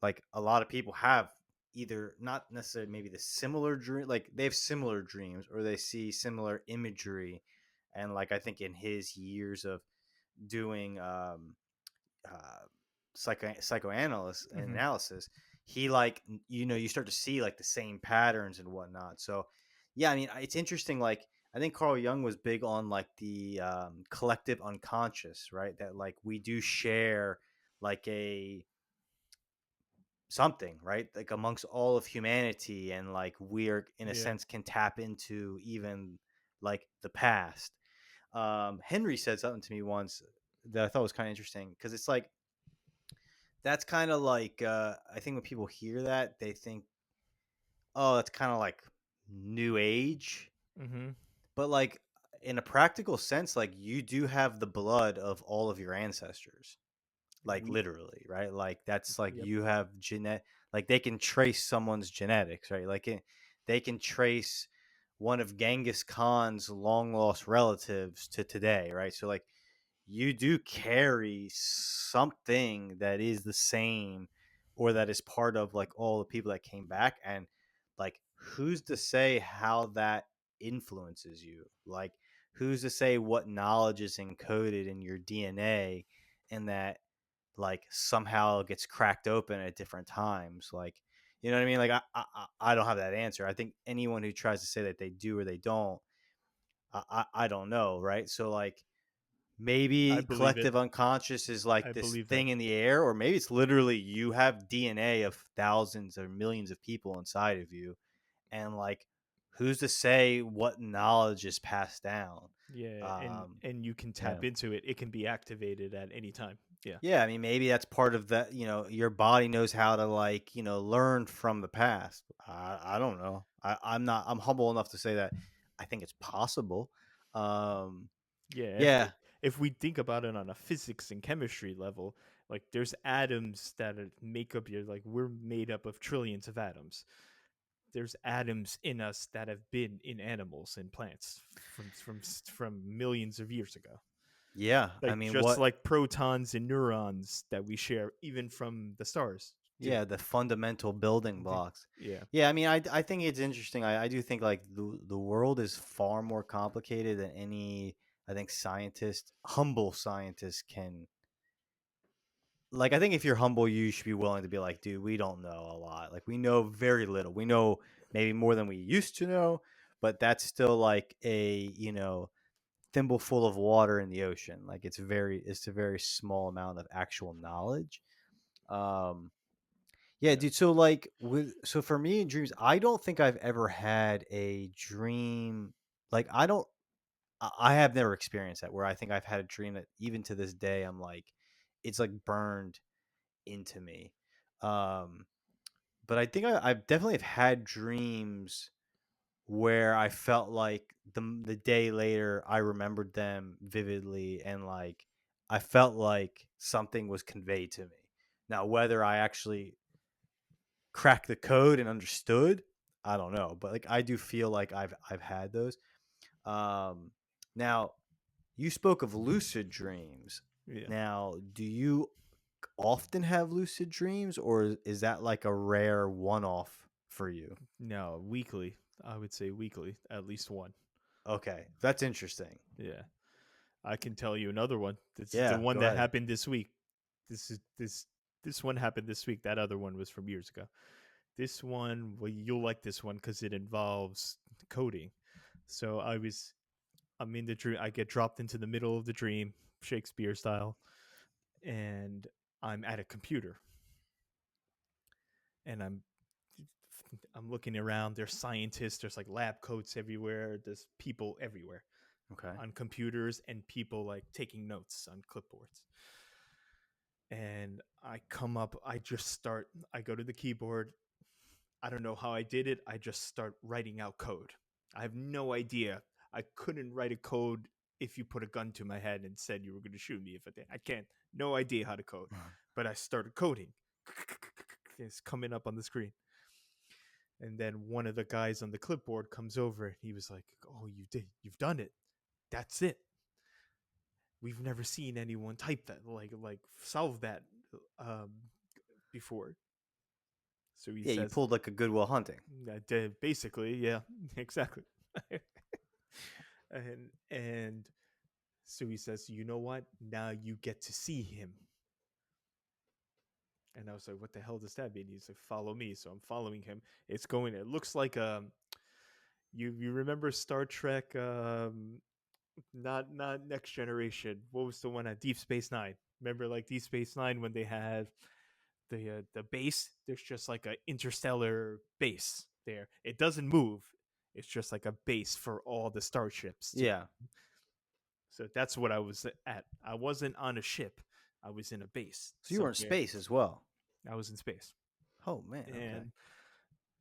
[SPEAKER 1] like a lot of people have either not necessarily maybe the similar dream, like they have similar dreams or they see similar imagery. And like I think in his years of doing uh psychoanalysis and
[SPEAKER 2] hmm,
[SPEAKER 1] analysis, he like you start to see like the same patterns and whatnot. So yeah, I mean it's interesting. Like I think Carl Jung was big on like the collective unconscious, right? That like we do share like a something, right? Like amongst all of humanity, and like we're in a
[SPEAKER 2] yeah.
[SPEAKER 1] sense can tap into even like the past. Henry said something to me once that I thought was kind of interesting because it's like that's kind of like I think when people hear that they think, oh, that's kind of like new age,
[SPEAKER 2] Hmm.
[SPEAKER 1] but like in a practical sense, like you do have the blood of all of your ancestors, like
[SPEAKER 2] We.
[SPEAKER 1] literally, right? Like that's like
[SPEAKER 2] Yep.
[SPEAKER 1] you have like they can trace someone's genetics, right? Like they can trace one of Genghis Khan's long lost relatives to today, right? So like you do carry something that is the same or that is part of like all the people that came back. And like who's to say how that influences you? Like who's to say what knowledge is encoded in your DNA and that like somehow gets cracked open at different times? Like you know what I mean? Like I don't have that answer. I think anyone who tries to say that they do or they don't, I don't know, right? So like
[SPEAKER 2] I
[SPEAKER 1] maybe
[SPEAKER 2] believe it.
[SPEAKER 1] collective unconscious is like
[SPEAKER 2] I
[SPEAKER 1] this
[SPEAKER 2] believe that.
[SPEAKER 1] thing in the air, or maybe it's literally you have DNA of thousands or millions of people inside of you, and like who's to say what knowledge is passed down?
[SPEAKER 2] Yeah, and
[SPEAKER 1] um
[SPEAKER 2] and you can
[SPEAKER 1] yeah,
[SPEAKER 2] tap into it. It can be activated at any time. Yeah.
[SPEAKER 1] yeah, I mean maybe that's part of that, your body knows how to like learn from the past. I don't know. I'm humble enough to say that I think it's possible. um
[SPEAKER 2] Yeah.
[SPEAKER 1] yeah,
[SPEAKER 2] if we think about it on a physics and chemistry level, like there's atoms that make up your, like we're made up of trillions of atoms. There's atoms in us that have been in animals and plants from millions of years ago.
[SPEAKER 1] Yeah, I
[SPEAKER 2] Like
[SPEAKER 1] mean,
[SPEAKER 2] just
[SPEAKER 1] what?
[SPEAKER 2] like protons and neurons that we share even from the stars too.
[SPEAKER 1] Yeah, the fundamental building blocks.
[SPEAKER 2] Yeah.
[SPEAKER 1] Yeah, I mean, I think it's interesting. I do think like the world is far more complicated than any, I think, scientist, humble scientist can. Like, I think if you're humble, you should be willing to be like, dude, we don't know a lot. Like, we know very little. We know maybe more than we used to know, but that's still like a, thimble full of water in the ocean. Like, it's a very small amount of actual knowledge. Um, yeah,
[SPEAKER 2] Yeah.
[SPEAKER 1] dude. So like so for me in dreams, I don't think I've ever had a dream. Like, I have never experienced that where I think I've had a dream that even to this day I'm like, it's like burned into me. Um, but I think I definitely have had dreams where I felt like the day later I remembered them vividly, and like I felt like something was conveyed to me. Now, whether I actually cracked the code and understood, I don't know, but like I do feel like I've had those. Um, Now you spoke of lucid dreams.
[SPEAKER 2] Yeah.
[SPEAKER 1] Now, do you often have lucid dreams, or is that like a rare one-off for you?
[SPEAKER 2] No, weekly. I would say weekly, at least one.
[SPEAKER 1] Okay, that's interesting.
[SPEAKER 2] Yeah. I can tell you another one. This is the
[SPEAKER 1] Yeah,
[SPEAKER 2] one
[SPEAKER 1] go
[SPEAKER 2] that
[SPEAKER 1] ahead.
[SPEAKER 2] happened this week. This is this one happened this week. That other one was from years ago. This one, well, you'll like this one because it involves coding. So I'm in the dream. I get dropped into the middle of the dream, Shakespeare style, and I'm at a computer, and I'm looking around. There's scientists. There's like lab coats everywhere. There's people everywhere
[SPEAKER 1] Okay.
[SPEAKER 2] on computers, and people like taking notes on clipboards. And I come up. I just start. I go to the keyboard. I don't know how I did it. I just start writing out code. I have no idea. I couldn't write a code if you put a gun to my head and said you were going to shoot me if I did. I can't. No idea how to code. But I started coding. It's coming up on the screen. And then one of the guys on the clipboard comes over and he was like, "Oh, you did. You've done it. That's it. We've never seen anyone type that like solve that um before." So he
[SPEAKER 1] Yeah, you
[SPEAKER 2] says,
[SPEAKER 1] pulled like a Goodwill Hunting.
[SPEAKER 2] basically, yeah, exactly. And so he says, "You know what? Now you get to see him." And I was like, "What the hell does that mean?" He's like, "Follow me." So I'm following him. It's going. It looks like you remember Star Trek? Not Next Generation. What was the one at Deep Space Nine? Remember like Deep Space Nine when they had the base? There's just like a interstellar base there. It doesn't move. It's just like a base for all the starships to.
[SPEAKER 1] Yeah.
[SPEAKER 2] So that's what I was at. I wasn't on a ship. I was in a base
[SPEAKER 1] So you were in
[SPEAKER 2] somewhere.
[SPEAKER 1] space as well.
[SPEAKER 2] I was in space.
[SPEAKER 1] Oh man. Okay.
[SPEAKER 2] And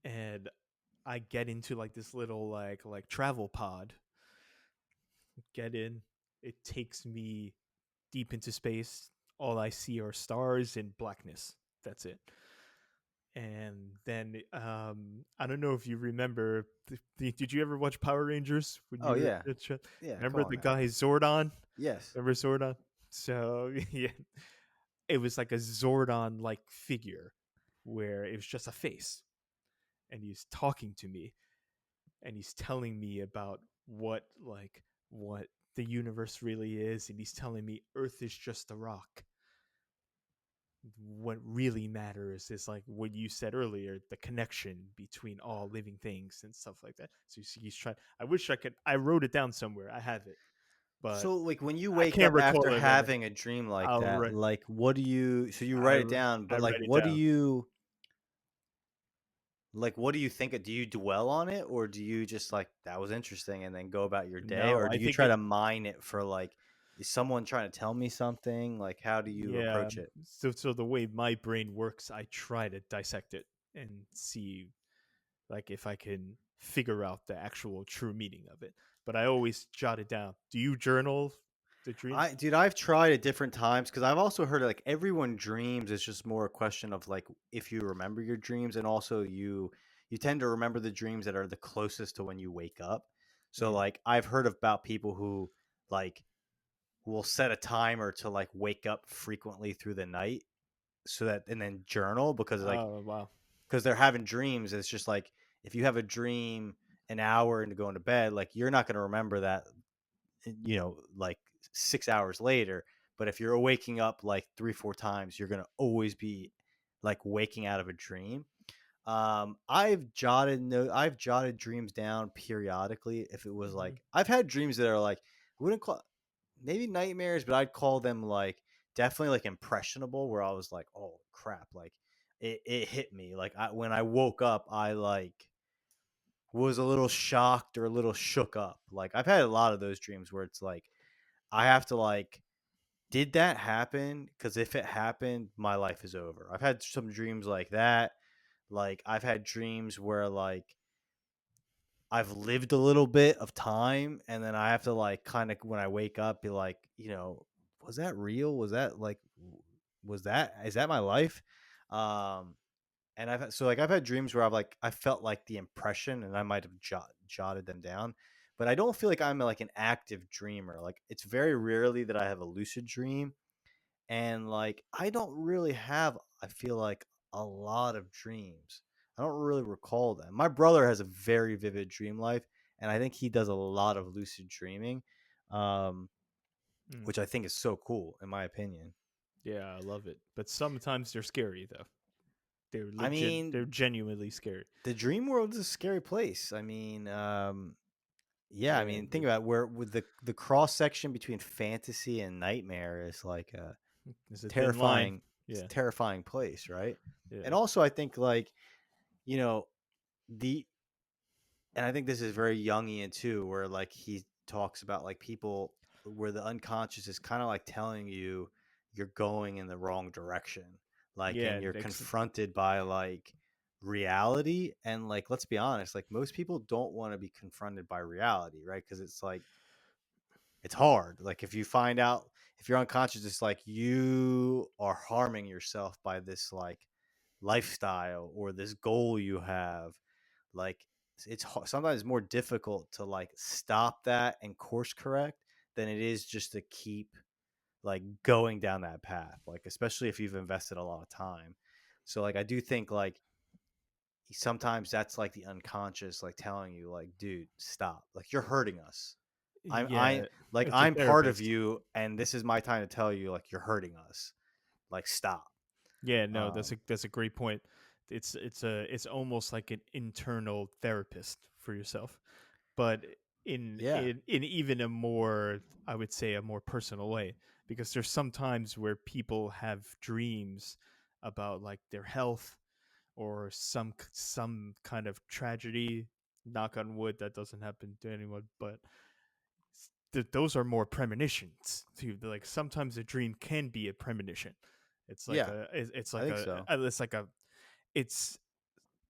[SPEAKER 2] and I get into like this little travel pod. Get in. It takes me deep into space. All I see are stars and blackness. That's it. And then I don't know if you remember. Did you ever watch Power Rangers when
[SPEAKER 1] Oh
[SPEAKER 2] you were
[SPEAKER 1] yeah.
[SPEAKER 2] a child?
[SPEAKER 1] Yeah. Come
[SPEAKER 2] Remember
[SPEAKER 1] on
[SPEAKER 2] the
[SPEAKER 1] now.
[SPEAKER 2] guy Zordon?
[SPEAKER 1] Yes.
[SPEAKER 2] Remember Zordon? So yeah, it was like a Zordon like figure where it was just a face, and he's talking to me, and he's telling me about what the universe really is, and he's telling me Earth is just a rock. What really matters is like what you said earlier, the connection between all living things and stuff like that. So he's trying. I wish I could. I wrote it down somewhere. I have it, but
[SPEAKER 1] So like when you
[SPEAKER 2] I
[SPEAKER 1] wake
[SPEAKER 2] can't
[SPEAKER 1] up after
[SPEAKER 2] recall it right now.
[SPEAKER 1] having a dream like
[SPEAKER 2] I'll
[SPEAKER 1] that,
[SPEAKER 2] write.
[SPEAKER 1] like what do you so you
[SPEAKER 2] I
[SPEAKER 1] write it down,
[SPEAKER 2] I
[SPEAKER 1] but
[SPEAKER 2] write it down.
[SPEAKER 1] what do you think? Do you dwell on it, or do you just like that was interesting and then go about your day,
[SPEAKER 2] No,
[SPEAKER 1] or do
[SPEAKER 2] I
[SPEAKER 1] you
[SPEAKER 2] think
[SPEAKER 1] try
[SPEAKER 2] it.
[SPEAKER 1] to mine it for like is someone trying to tell me something? Like how do you
[SPEAKER 2] Yeah.
[SPEAKER 1] approach it?
[SPEAKER 2] So the way my brain works, I try to dissect it and see like if I can figure out the actual true meaning of it. But I always jot it down. Do you journal the dreams?
[SPEAKER 1] Dude, I've tried at different times because I've also heard like everyone dreams. It's just more a question of like if you remember your dreams, and also you tend to remember the dreams that are the closest to when you wake up. So
[SPEAKER 2] Mm.
[SPEAKER 1] like I've heard about people who like will set a timer to like wake up frequently through the night, so that and then journal
[SPEAKER 2] Oh wow.
[SPEAKER 1] because they're having dreams. It's just like if you have a dream an hour into going to bed, like you're not going to remember that, like 6 hours later. But if you're waking up like 3 4 times, you're going to always be like waking out of a dream. I've jotted dreams down periodically. If it was
[SPEAKER 2] Hmm.
[SPEAKER 1] like I've had dreams that are like I wouldn't call maybe nightmares, but I'd call them like definitely like impressionable, where I was like, oh crap, like it hit me. Like when I woke up, I like was a little shocked or a little shook up. Like I've had a lot of those dreams where it's like I have to like, did that happen? Because if it happened, my life is over. I've had some dreams like that. Like I've had dreams where like I've lived a little bit of time, and then I have to like kind of when I wake up be like, was that real? Was that like was that is that my life? Um and I've had dreams where I felt like the impression, and I might have jotted them down, but I don't feel like I'm like an active dreamer. Like it's very rarely that I have a lucid dream, and like I don't really have, I feel like, a lot of dreams. I don't really recall them. My brother has a very vivid dream life, and I think he does a lot of lucid dreaming, um,
[SPEAKER 2] Mm.
[SPEAKER 1] which I think is so cool in my opinion.
[SPEAKER 2] Yeah, I love it. But sometimes they're scary though. They're
[SPEAKER 1] I
[SPEAKER 2] legit. They're
[SPEAKER 1] mean,
[SPEAKER 2] genuinely scary.
[SPEAKER 1] the dream world is a scary place. Yeah, I
[SPEAKER 2] Yeah.
[SPEAKER 1] mean, think about where with the cross section between fantasy and nightmare is like a
[SPEAKER 2] It's a thin line.
[SPEAKER 1] terrifying, it's a
[SPEAKER 2] Yeah.
[SPEAKER 1] terrifying place, right? And
[SPEAKER 2] Yeah.
[SPEAKER 1] also, I think like you know the and I think this is very Jungian too, where like he talks about like people where the unconscious is kind of like telling you you're going in the wrong direction, like,
[SPEAKER 2] Yeah.
[SPEAKER 1] and you're confronted by like reality, and like let's be honest, like most people don't want to be confronted by reality, right? Because it's like it's hard. Like if you find out if you're unconscious, it's like you are harming yourself by this like lifestyle or this goal you have. Like sometimes more difficult to like stop that and course correct than it is just to keep like going down that path, like especially if you've invested a lot of time. So like I do think like sometimes that's like the unconscious like telling you like, dude, stop, like you're hurting us. I
[SPEAKER 2] Yeah.
[SPEAKER 1] like
[SPEAKER 2] It's a
[SPEAKER 1] I'm part of
[SPEAKER 2] therapist.
[SPEAKER 1] you, and this is my time to tell you like you're hurting us, like stop.
[SPEAKER 2] Yeah. No,
[SPEAKER 1] um
[SPEAKER 2] that's a great point. It's almost like an internal therapist for yourself, but
[SPEAKER 1] yeah,
[SPEAKER 2] in even a more, I would say, a more personal way, because there's some times where people have dreams about like their health or some kind of tragedy. Knock on wood, that doesn't happen to anyone, but those are more premonitions too. Like sometimes a dream can be a premonition. It's like
[SPEAKER 1] yeah,
[SPEAKER 2] a it's
[SPEAKER 1] I
[SPEAKER 2] like
[SPEAKER 1] think so.
[SPEAKER 2] it's like a it's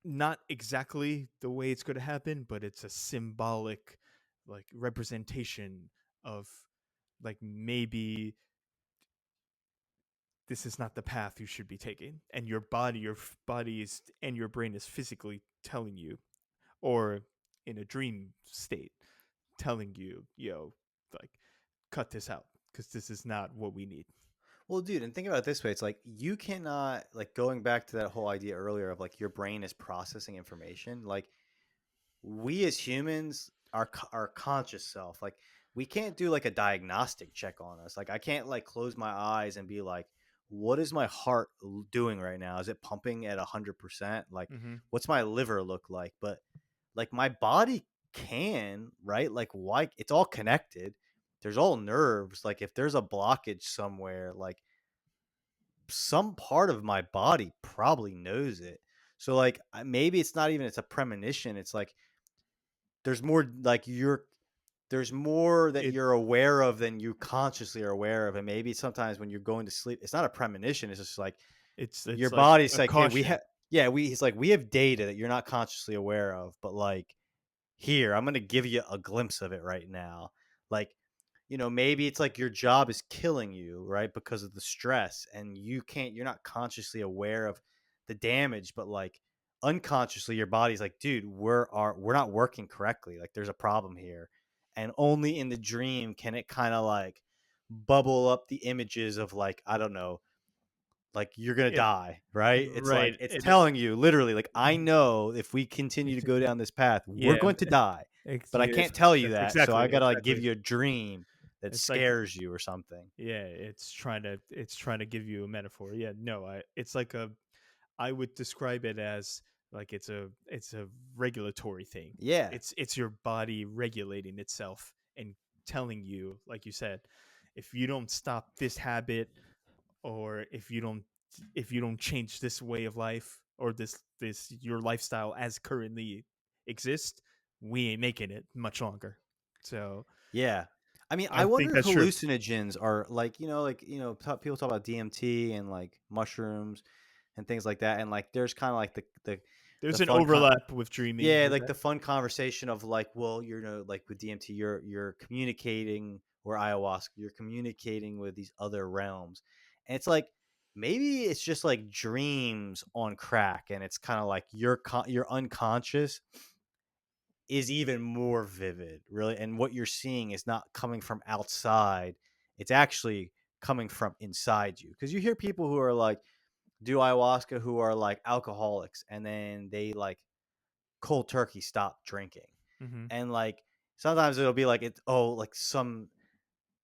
[SPEAKER 2] not exactly the way it's going to happen, but it's a symbolic like representation of like maybe this is not the path you should be taking, and your body is and your brain is physically telling you, or in a dream state telling you, yo, like cut this out because this is not what we need.
[SPEAKER 1] Well, dude, and think about it this way. It's like you cannot, like, going back to that whole idea earlier of like your brain is processing information. Like we as humans, our conscious self, like we can't do like a diagnostic check on us. Like I can't like close my eyes and be like, what is my heart doing right now? Is it pumping at 100%? Like
[SPEAKER 2] Mm-hmm.
[SPEAKER 1] what's my liver look like? But like my body can, right? Like why it's all connected. There's all nerves. Like if there's a blockage somewhere, like some part of my body probably knows it. So like maybe it's not even it's a premonition. It's like there's more like there's more that
[SPEAKER 2] It
[SPEAKER 1] you're aware of than you consciously are aware of, and maybe sometimes when you're going to sleep, it's not a premonition. It's just like your
[SPEAKER 2] it's like
[SPEAKER 1] body's
[SPEAKER 2] a
[SPEAKER 1] like, hey, we
[SPEAKER 2] caution.
[SPEAKER 1] have yeah, he's like we have data that you're not consciously aware of, but like here I'm gonna give you a glimpse of it right now. Like maybe it's like your job is killing you, right? Because of the stress, and you're not consciously aware of the damage, but like unconsciously your body's like, dude, we're not working correctly. Like there's a problem here. And only in the dream can it kind of like bubble up the images of like, I don't know, like you're gonna
[SPEAKER 2] It,
[SPEAKER 1] die, right? It's
[SPEAKER 2] right.
[SPEAKER 1] like it's
[SPEAKER 2] It,
[SPEAKER 1] telling you literally, like, I
[SPEAKER 2] mhm.
[SPEAKER 1] know if we continue to go down this path, we're
[SPEAKER 2] Yeah.
[SPEAKER 1] going to die. But I
[SPEAKER 2] Yeah,
[SPEAKER 1] can't tell you
[SPEAKER 2] that's
[SPEAKER 1] that, so I gotta like give
[SPEAKER 2] exactly.
[SPEAKER 1] you a dream that
[SPEAKER 2] It's like,
[SPEAKER 1] scares you or something.
[SPEAKER 2] yeah, it's trying to give you a metaphor. Yeah, no, it's like I would describe it as like it's a regulatory thing.
[SPEAKER 1] Yeah.
[SPEAKER 2] It's your body regulating itself and telling you, like you said, if you don't stop this habit, or if you don't change this way of life, or this your lifestyle as currently exists, we ain't making it much longer. So
[SPEAKER 1] Yeah. I mean, I
[SPEAKER 2] I think
[SPEAKER 1] wonder if
[SPEAKER 2] that's true.
[SPEAKER 1] hallucinogens are like, people talk about DMT and like mushrooms and things like that. And like, there's kind of like the
[SPEAKER 2] There's an
[SPEAKER 1] fun
[SPEAKER 2] overlap with dreaming
[SPEAKER 1] yeah,
[SPEAKER 2] with
[SPEAKER 1] like
[SPEAKER 2] that.
[SPEAKER 1] the fun conversation of like, well, like with DMT, you're communicating, or ayahuasca, you're communicating with these other realms, and it's like maybe it's just like dreams on crack, and it's kind of like your unconscious is even more vivid, really, and what you're seeing is not coming from outside; it's actually coming from inside you. Because you hear people who are like do ayahuasca who are like alcoholics, and then they like cold turkey stop drinking,
[SPEAKER 2] Hmm.
[SPEAKER 1] and like sometimes it'll be like like some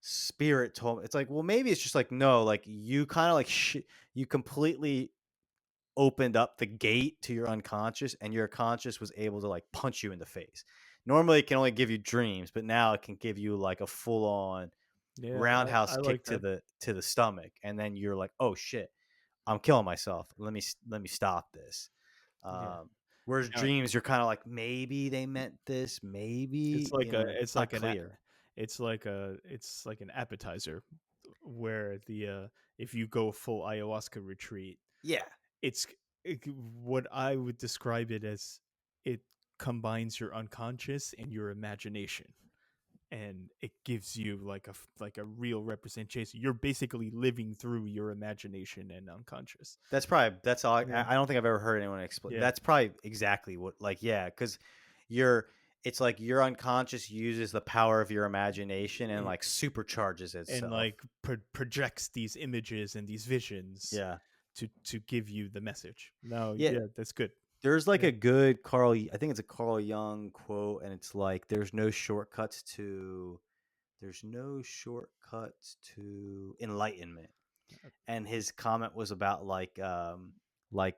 [SPEAKER 1] spirit told me. It's like, well, maybe it's just like, no, like you kind of like you completely opened up the gate to your unconscious, and your conscious was able to like punch you in the face. Normally it can only give you dreams, but now it can give you like a full on
[SPEAKER 2] Yeah, I
[SPEAKER 1] roundhouse
[SPEAKER 2] like
[SPEAKER 1] kick to
[SPEAKER 2] that.
[SPEAKER 1] the stomach, and then you're like, oh shit, I'm killing myself, let me stop this.
[SPEAKER 2] Yeah.
[SPEAKER 1] um Whereas
[SPEAKER 2] Now,
[SPEAKER 1] dreams, you're kind of like, maybe they meant this,
[SPEAKER 2] it's
[SPEAKER 1] maybe,
[SPEAKER 2] like a
[SPEAKER 1] it's not clear.
[SPEAKER 2] it's like an appetizer, where the if you go full ayahuasca retreat,
[SPEAKER 1] Yeah,
[SPEAKER 2] it's what I would describe it as, it combines your unconscious and your imagination, and it gives you like a real representation. You're basically living through your imagination and unconscious.
[SPEAKER 1] that's all.
[SPEAKER 2] Yeah.
[SPEAKER 1] I don't think I've ever heard anyone explain.
[SPEAKER 2] Yeah.
[SPEAKER 1] That's probably exactly what, like, yeah, because you're it's like your unconscious uses the power of your imagination and
[SPEAKER 2] It,
[SPEAKER 1] like supercharges
[SPEAKER 2] and
[SPEAKER 1] itself.
[SPEAKER 2] like projects these images and these visions
[SPEAKER 1] Yeah,
[SPEAKER 2] to give you the message. No,
[SPEAKER 1] yeah.
[SPEAKER 2] yeah, that's good.
[SPEAKER 1] There's like
[SPEAKER 2] Yeah.
[SPEAKER 1] a good I think it's a Carl Jung quote, and it's like, there's no shortcuts to enlightenment. And his comment was about like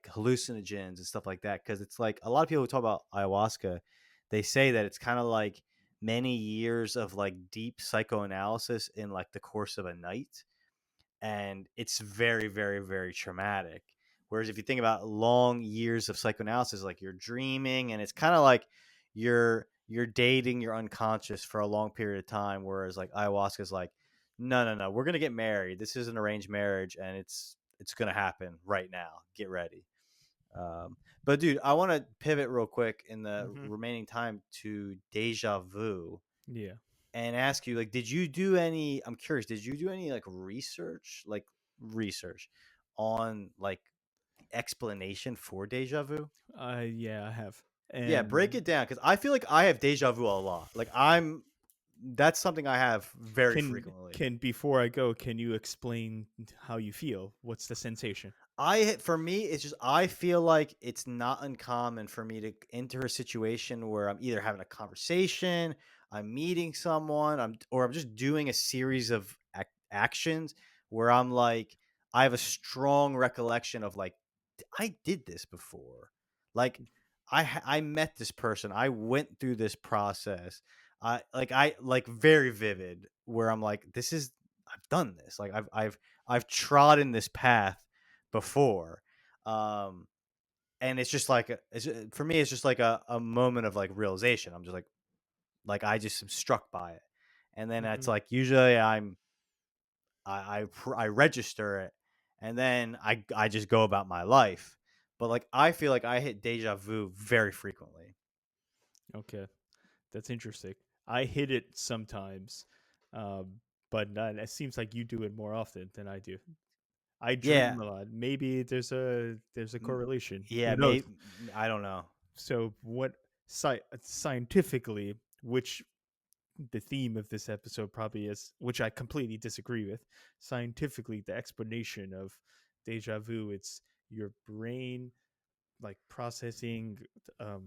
[SPEAKER 1] hallucinogens and stuff like that, because it's like a lot of people who talk about ayahuasca, they say that it's kind of like many years of like deep psychoanalysis in like the course of a night, and it's very, very, very traumatic. Whereas if you think about long years of psychoanalysis, like you're dreaming, and it's kind of like you're dating your unconscious for a long period of time. Whereas like ayahuasca is like, no, no, no, we're gonna get married. This is an arranged marriage, and it's gonna happen right now. Get ready. But dude, I want to pivot real quick in the
[SPEAKER 2] Hmm.
[SPEAKER 1] remaining time to Deja Vu
[SPEAKER 2] Yeah.
[SPEAKER 1] and ask you, like, did you do any, I'm curious, did you do any like research on like explanation for deja vu?
[SPEAKER 2] Yeah, I have.
[SPEAKER 1] Yeah, break
[SPEAKER 2] And
[SPEAKER 1] it down, because I feel like I have deja vu a lot. Like that's something I have very
[SPEAKER 2] can
[SPEAKER 1] frequently.
[SPEAKER 2] can before I go, can you explain how you feel? What's the sensation?
[SPEAKER 1] For me, it's just, I feel like it's not uncommon for me to enter a situation where I'm either having a conversation, I'm meeting someone, or I'm just doing a series of actions where I'm like, I have a strong recollection of like, I did this before. Like I met this person. I went through this process. I like very vivid, where I'm like, this is, I've done this. Like I've trodden this path before. Um and it's just like for me, it's just like a moment of like realization. I'm just like I just am struck by it. And then it's
[SPEAKER 2] Hmm.
[SPEAKER 1] like, usually I register it, and then I just go about my life. But like I feel like I hit deja vu very frequently.
[SPEAKER 2] Okay, that's interesting. I hit it sometimes. Um, but it seems like you do it more often than I do. I
[SPEAKER 1] Yeah.
[SPEAKER 2] dream a lot. Maybe there's a
[SPEAKER 1] M-
[SPEAKER 2] correlation.
[SPEAKER 1] Yeah,
[SPEAKER 2] Who knows?
[SPEAKER 1] maybe. I don't know.
[SPEAKER 2] So what scientifically, which the theme of this episode probably is, which I completely disagree with. Scientifically, the explanation of deja vu, it's your brain like processing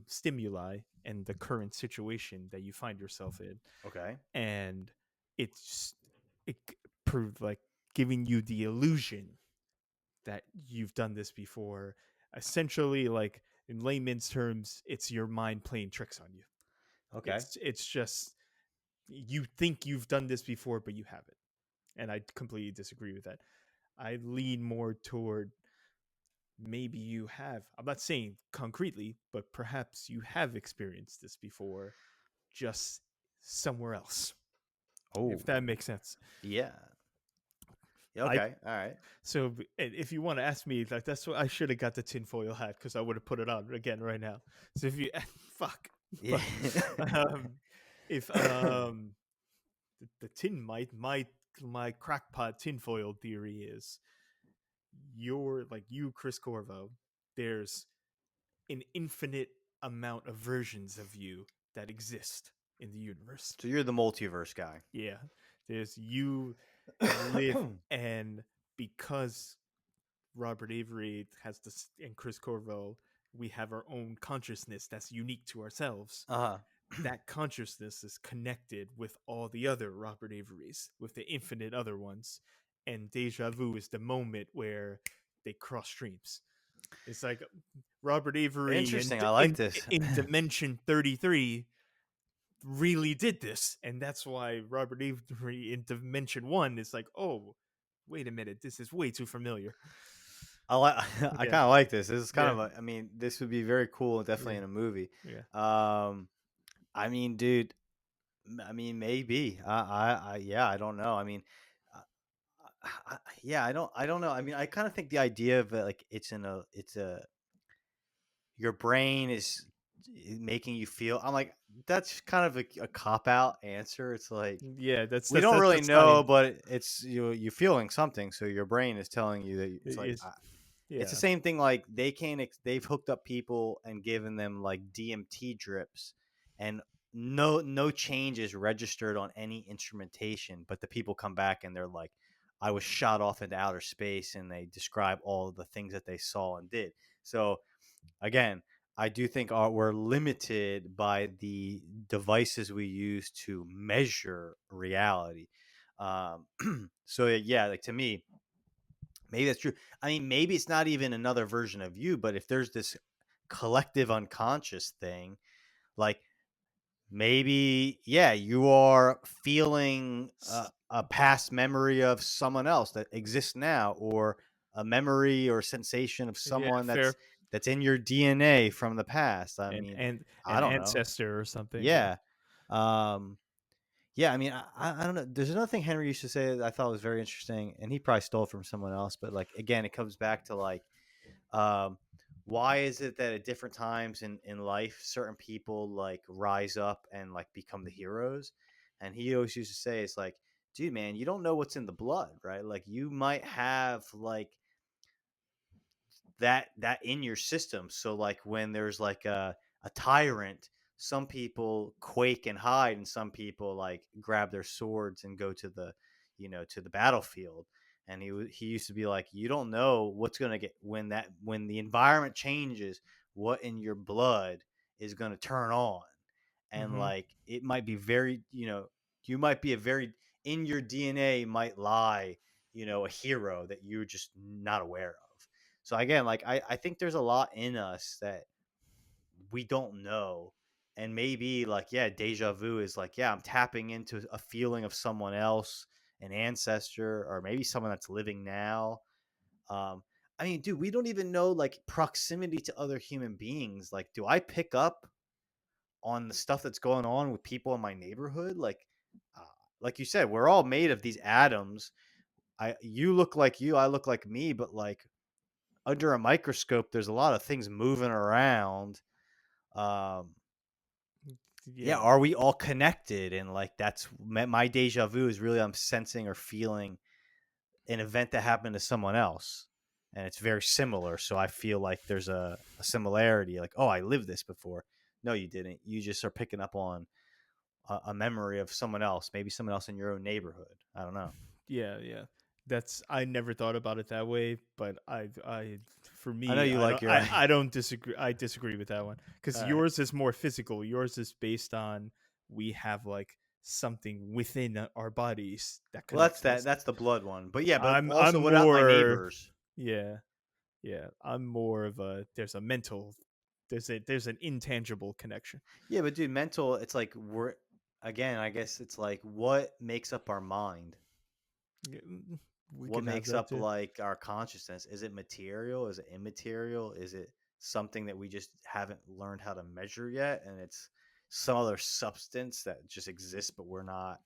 [SPEAKER 2] stimuli and the current situation that you find yourself in,
[SPEAKER 1] Okay.
[SPEAKER 2] and it's it proved like giving you the illusion that you've done this before. Essentially, like in layman's terms, it's your mind playing tricks on you.
[SPEAKER 1] Okay.
[SPEAKER 2] It's just you think you've done this before, but you haven't. And I completely disagree with that. I lean more toward maybe you have. I'm not saying concretely, but perhaps you have experienced this before, just somewhere else.
[SPEAKER 1] Oh,
[SPEAKER 2] If that makes sense.
[SPEAKER 1] yeah.
[SPEAKER 2] I
[SPEAKER 1] Okay. All right.
[SPEAKER 2] So if you want to ask me, like that's what I should have got the tinfoil hat because I would have put it on again right now. So if you fuck,
[SPEAKER 1] Yeah.
[SPEAKER 2] but um, if the tin my crackpot tinfoil theory is you're like you, Chris Corvo. There's an infinite amount of versions of you that exist in the universe.
[SPEAKER 1] So you're the multiverse guy.
[SPEAKER 2] Yeah, there's you live, and because Robert Avery has this and Chris Corvo, we have our own consciousness that's unique to ourselves.
[SPEAKER 1] Uh-huh.
[SPEAKER 2] That consciousness is connected with all the other Robert Averys, with the infinite other ones. And deja vu is the moment where they cross streams. It's like Robert Avery
[SPEAKER 1] Interesting. I like this.
[SPEAKER 2] in Dimension 33 really did this. And that's why Robert Avery in Dimension 1 is like, oh, wait a minute, this is way too familiar.
[SPEAKER 1] I like. I
[SPEAKER 2] Yeah,
[SPEAKER 1] kind of like this. This is kind
[SPEAKER 2] yeah,
[SPEAKER 1] of a. I mean, this would be very cool, definitely
[SPEAKER 2] yeah,
[SPEAKER 1] in a movie.
[SPEAKER 2] yeah.
[SPEAKER 1] I mean, dude. I mean, maybe. Yeah. I don't know. I mean, yeah. I don't know. I mean, I kind of think the idea of it, like it's a your brain is making you feel. I'm like, that's kind of a cop out answer. It's like
[SPEAKER 2] Yeah, that's
[SPEAKER 1] we
[SPEAKER 2] that's
[SPEAKER 1] don't
[SPEAKER 2] that's
[SPEAKER 1] really
[SPEAKER 2] that's
[SPEAKER 1] know,
[SPEAKER 2] science.
[SPEAKER 1] but it's you feeling something, so your brain is telling you that it's like
[SPEAKER 2] It's
[SPEAKER 1] it's the
[SPEAKER 2] yeah,
[SPEAKER 1] same thing. Like they've hooked up people and given them like DMT drips, and no change is registered on any instrumentation, but the people come back and they're like, I was shot off into outer space, and they describe all of the things that they saw and did. So again, I do think we're limited by the devices we use to measure reality. So yeah, like to me, maybe that's true. I mean, maybe it's not even another version of you, but if there's this collective unconscious thing, like maybe, yeah, you are feeling a past memory of someone else that exists now, or a memory or sensation of
[SPEAKER 2] yeah,
[SPEAKER 1] someone
[SPEAKER 2] fair.
[SPEAKER 1] that's in your DNA from the past. I
[SPEAKER 2] And
[SPEAKER 1] mean,
[SPEAKER 2] and
[SPEAKER 1] I
[SPEAKER 2] an
[SPEAKER 1] don't know.
[SPEAKER 2] ancestor or something. Yeah.
[SPEAKER 1] Yeah. Um, yeah, I mean, I don't know. There's another thing Henry used to say that I thought was very interesting, and he probably stole it from someone else. But like again, it comes back to like, um, why is it that at different times in life, certain people like rise up and like become the heroes? And he always used to say, "It's like, dude, man, you don't know what's in the blood, right? Like you might have like that in your system. So like when there's like a tyrant, some people quake and hide, and some people like grab their swords and go to the to the battlefield. And he used to be like, you don't know what's going to get when the environment changes, what in your blood is going to turn on. And
[SPEAKER 2] Mm-hmm.
[SPEAKER 1] like it might be very, you might be a very, in your DNA might lie, a hero that you're just not aware of. So again, like I think there's a lot in us that we don't know. And maybe like, yeah, deja vu is like, yeah, I'm tapping into a feeling of someone else, an ancestor, or maybe someone that's living now. Um, I mean, dude, we don't even know like proximity to other human beings. Like, do I pick up on the stuff that's going on with people in my neighborhood? Uh, like you said, we're all made of these atoms. You look like you, I look like me, but like under a microscope, there's a lot of things moving around. Um, Yeah,
[SPEAKER 2] Yeah.
[SPEAKER 1] are we all connected? And like that's my deja vu is really I'm sensing or feeling an event that happened to someone else, and it's very similar. So I feel like there's a similarity. Like, oh, I lived this before. No, you didn't. You just are picking up on a memory of someone else, maybe someone else in your own neighborhood. I don't know.
[SPEAKER 2] Yeah, yeah. That's I never thought about it that way, but for
[SPEAKER 1] I know
[SPEAKER 2] me,
[SPEAKER 1] you like your.
[SPEAKER 2] I don't disagree. I disagree with that one because
[SPEAKER 1] All right.
[SPEAKER 2] yours is more physical. Yours is based on we have like something within our bodies that
[SPEAKER 1] Well, that's
[SPEAKER 2] connects
[SPEAKER 1] that.
[SPEAKER 2] us.
[SPEAKER 1] That's the blood one. But yeah, but
[SPEAKER 2] I'm
[SPEAKER 1] also, what about my
[SPEAKER 2] more
[SPEAKER 1] neighbors?
[SPEAKER 2] yeah, yeah. I'm more of a there's a mental there's an intangible connection.
[SPEAKER 1] Yeah, but dude, mental. It's like we're again. I guess it's like what makes up our mind.
[SPEAKER 2] Yeah, we
[SPEAKER 1] What
[SPEAKER 2] could have
[SPEAKER 1] makes
[SPEAKER 2] that
[SPEAKER 1] up
[SPEAKER 2] too.
[SPEAKER 1] like our consciousness? Is it material? Is it immaterial? Is it something that we just haven't learned how to measure yet? And it's some other substance that just exists, but we're not,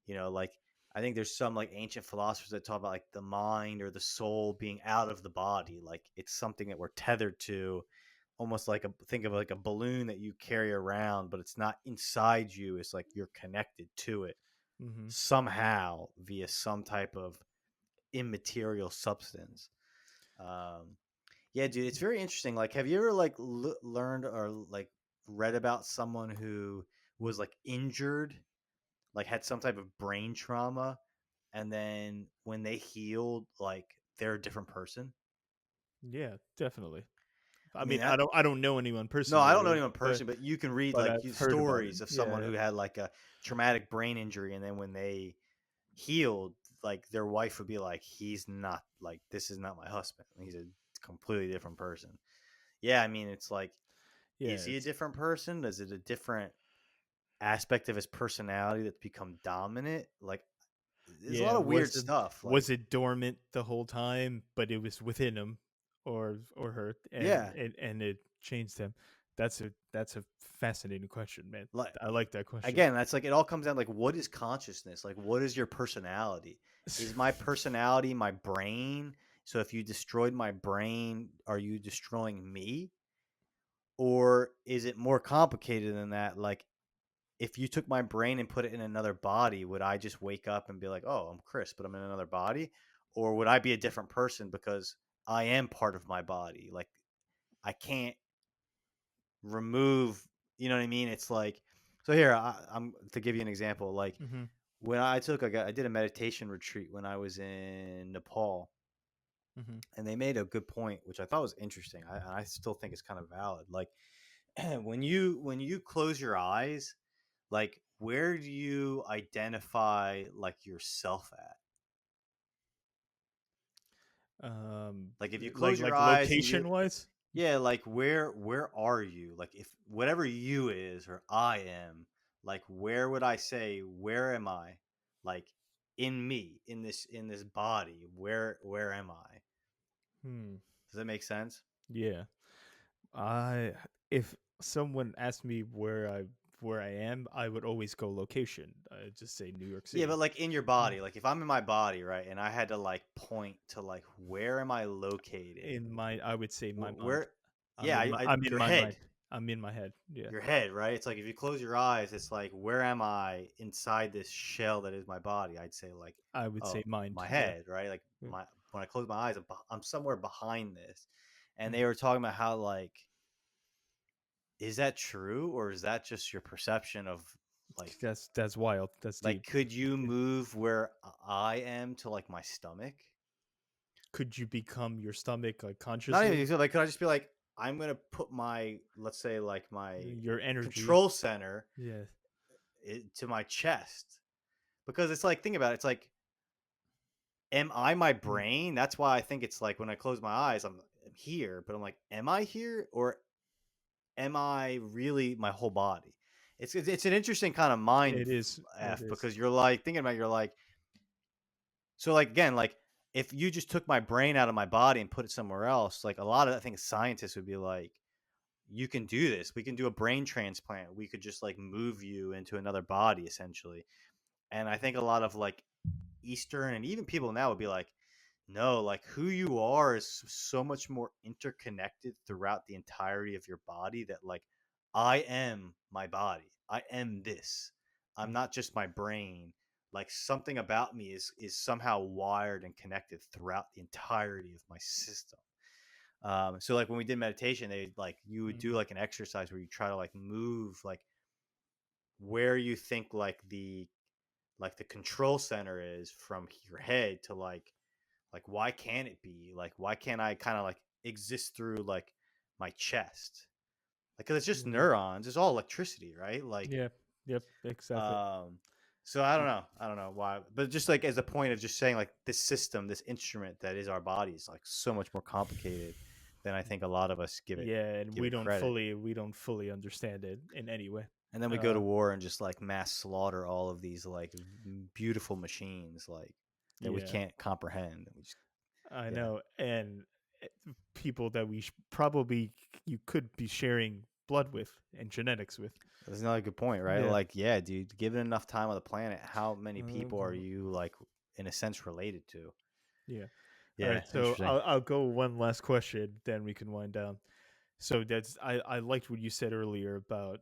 [SPEAKER 1] like I think there's some like ancient philosophers that talk about like the mind or the soul being out of the body. Like it's something that we're tethered to, almost like think of like a balloon that you carry around, but it's not inside you. It's like you're connected to it
[SPEAKER 2] Hmm.
[SPEAKER 1] somehow via some type of immaterial substance. Um, yeah, dude, it's very interesting. Like, have you ever like learned or like read about someone who was like injured, like had some type of brain trauma, and then when they healed, like they're a different person?
[SPEAKER 2] Yeah, definitely.
[SPEAKER 1] I
[SPEAKER 2] I
[SPEAKER 1] mean,
[SPEAKER 2] mean,
[SPEAKER 1] that
[SPEAKER 2] I don't know anyone
[SPEAKER 1] no, I don't know
[SPEAKER 2] personally,
[SPEAKER 1] anyone personally, but you can read
[SPEAKER 2] but
[SPEAKER 1] like
[SPEAKER 2] I've heard about it.
[SPEAKER 1] stories of someone
[SPEAKER 2] Yeah,
[SPEAKER 1] who had like a traumatic brain injury, and then when they healed, like their wife would be like, "He's not like this is not my husband. He's a completely different person." Yeah, I mean, it's like,
[SPEAKER 2] yeah.
[SPEAKER 1] is he a
[SPEAKER 2] It's
[SPEAKER 1] different person? Is it a different aspect of his personality that's become dominant? Like, there's a lot
[SPEAKER 2] yeah.
[SPEAKER 1] of weird stuff. Like,
[SPEAKER 2] Was it dormant the whole time, but it was within him, or her,
[SPEAKER 1] yeah,
[SPEAKER 2] and it changed him? That's a fascinating question, man.
[SPEAKER 1] like
[SPEAKER 2] I like that question.
[SPEAKER 1] again, that's like it all comes down like what is consciousness? Like, what is your personality? Is my personality my brain? So if you destroyed my brain, are you destroying me? Or is it more complicated than that? Like, if you took my brain and put it in another body, would I just wake up and be like, "Oh, I'm Chris, but I'm in another body," or would I be a different person because I am part of my body? Like, I can't remove. You know what I mean? It's like, so here I'm to give you an example. Like
[SPEAKER 2] Hmm.
[SPEAKER 1] when I did a meditation retreat when I was in Nepal,
[SPEAKER 2] Hmm.
[SPEAKER 1] and they made a good point, which I thought was interesting. I still think it's kind of valid. Like when you close your eyes, like where do you identify like yourself at? Like if you close your
[SPEAKER 2] Like
[SPEAKER 1] eyes and
[SPEAKER 2] location wise.
[SPEAKER 1] yeah, like where are you? Like if whatever you is or I am, like where would I say where am I? Like in me, in this body, where am I?
[SPEAKER 2] Hmm.
[SPEAKER 1] Does that make sense?
[SPEAKER 2] Yeah. I if someone asked me where I am, I would always go location. I'd just say New York
[SPEAKER 1] Yeah,
[SPEAKER 2] City.
[SPEAKER 1] but like in your body, like if I'm in my body, right, and I had to like point to like where am I located?
[SPEAKER 2] In my I would say my mind.
[SPEAKER 1] Where? Yeah,
[SPEAKER 2] I'm in
[SPEAKER 1] your
[SPEAKER 2] my
[SPEAKER 1] head,
[SPEAKER 2] mind. I'm in my head. Yeah.
[SPEAKER 1] your head, right? It's like if you close your eyes, it's like where am I inside this shell that is my body? I'd say like,
[SPEAKER 2] I would say
[SPEAKER 1] oh,
[SPEAKER 2] mind.
[SPEAKER 1] my
[SPEAKER 2] Yeah.
[SPEAKER 1] head, right? Like
[SPEAKER 2] Yeah.
[SPEAKER 1] my when I close my eyes, I'm somewhere behind this, and they
[SPEAKER 2] Mhm.
[SPEAKER 1] were talking about how like is that true or is that just your perception of like
[SPEAKER 2] That's wild. That's deep.
[SPEAKER 1] could you
[SPEAKER 2] Yeah.
[SPEAKER 1] move where I am to like my stomach?
[SPEAKER 2] Could you become your stomach like
[SPEAKER 1] Not
[SPEAKER 2] consciously?
[SPEAKER 1] even so. Like, could I just be like, I'm gonna put my, let's say, like my
[SPEAKER 2] Your energy.
[SPEAKER 1] control center
[SPEAKER 2] Yeah.
[SPEAKER 1] to my chest, because it's like, think about it. It's like, am I my
[SPEAKER 2] Mm.
[SPEAKER 1] brain? That's why I think it's like when I close my eyes, I'm here, but I'm like, am I here or am I really my whole body? It's an interesting kind of mind
[SPEAKER 2] It is. It
[SPEAKER 1] f
[SPEAKER 2] is.
[SPEAKER 1] because you're like thinking about you're like so like again like if you just took my brain out of my body and put it somewhere else, like a lot of I think scientists would be like you can do this. We can do a brain transplant. We could just like move you into another body essentially. And I think a lot of like Eastern and even people now would be like, no, like who you are is so much more interconnected throughout the entirety of your body that like I am my body. I am this. I'm
[SPEAKER 2] Mm.
[SPEAKER 1] not just my brain. Like something about me is somehow wired and connected throughout the entirety of my system. So like when we did meditation, they like you would do
[SPEAKER 2] Mhm.
[SPEAKER 1] like an exercise where you try to like move like where you think like the control center is from your head to like why can't it be like why can't I kind of like exist through like my chest like 'cause it's just
[SPEAKER 2] Mhm.
[SPEAKER 1] neurons, it's all electricity, right? Like
[SPEAKER 2] Yeah. Yep. Exactly.
[SPEAKER 1] um so I don't know why, but just like as a point of just saying like this system, this instrument that is our body is like so much more complicated than I think a lot of us
[SPEAKER 2] Yeah, and
[SPEAKER 1] give it credit.
[SPEAKER 2] we don't fully understand it in any way.
[SPEAKER 1] And then we go to
[SPEAKER 2] Uh,
[SPEAKER 1] war and just like mass slaughter all of these like beautiful machines like that we
[SPEAKER 2] yeah,
[SPEAKER 1] can't comprehend. We just
[SPEAKER 2] I
[SPEAKER 1] yeah,
[SPEAKER 2] know, and people that probably you could be sharing blood with and genetics with.
[SPEAKER 1] that's another good point, right?
[SPEAKER 2] Yeah.
[SPEAKER 1] Like yeah, dude, given enough time on the planet, how many people are
[SPEAKER 2] Uh,
[SPEAKER 1] you like in a sense related to?
[SPEAKER 2] yeah. All
[SPEAKER 1] Yeah,
[SPEAKER 2] right, so
[SPEAKER 1] interesting.
[SPEAKER 2] I'll go one last question, then we can wind down. So that's I liked what you said earlier about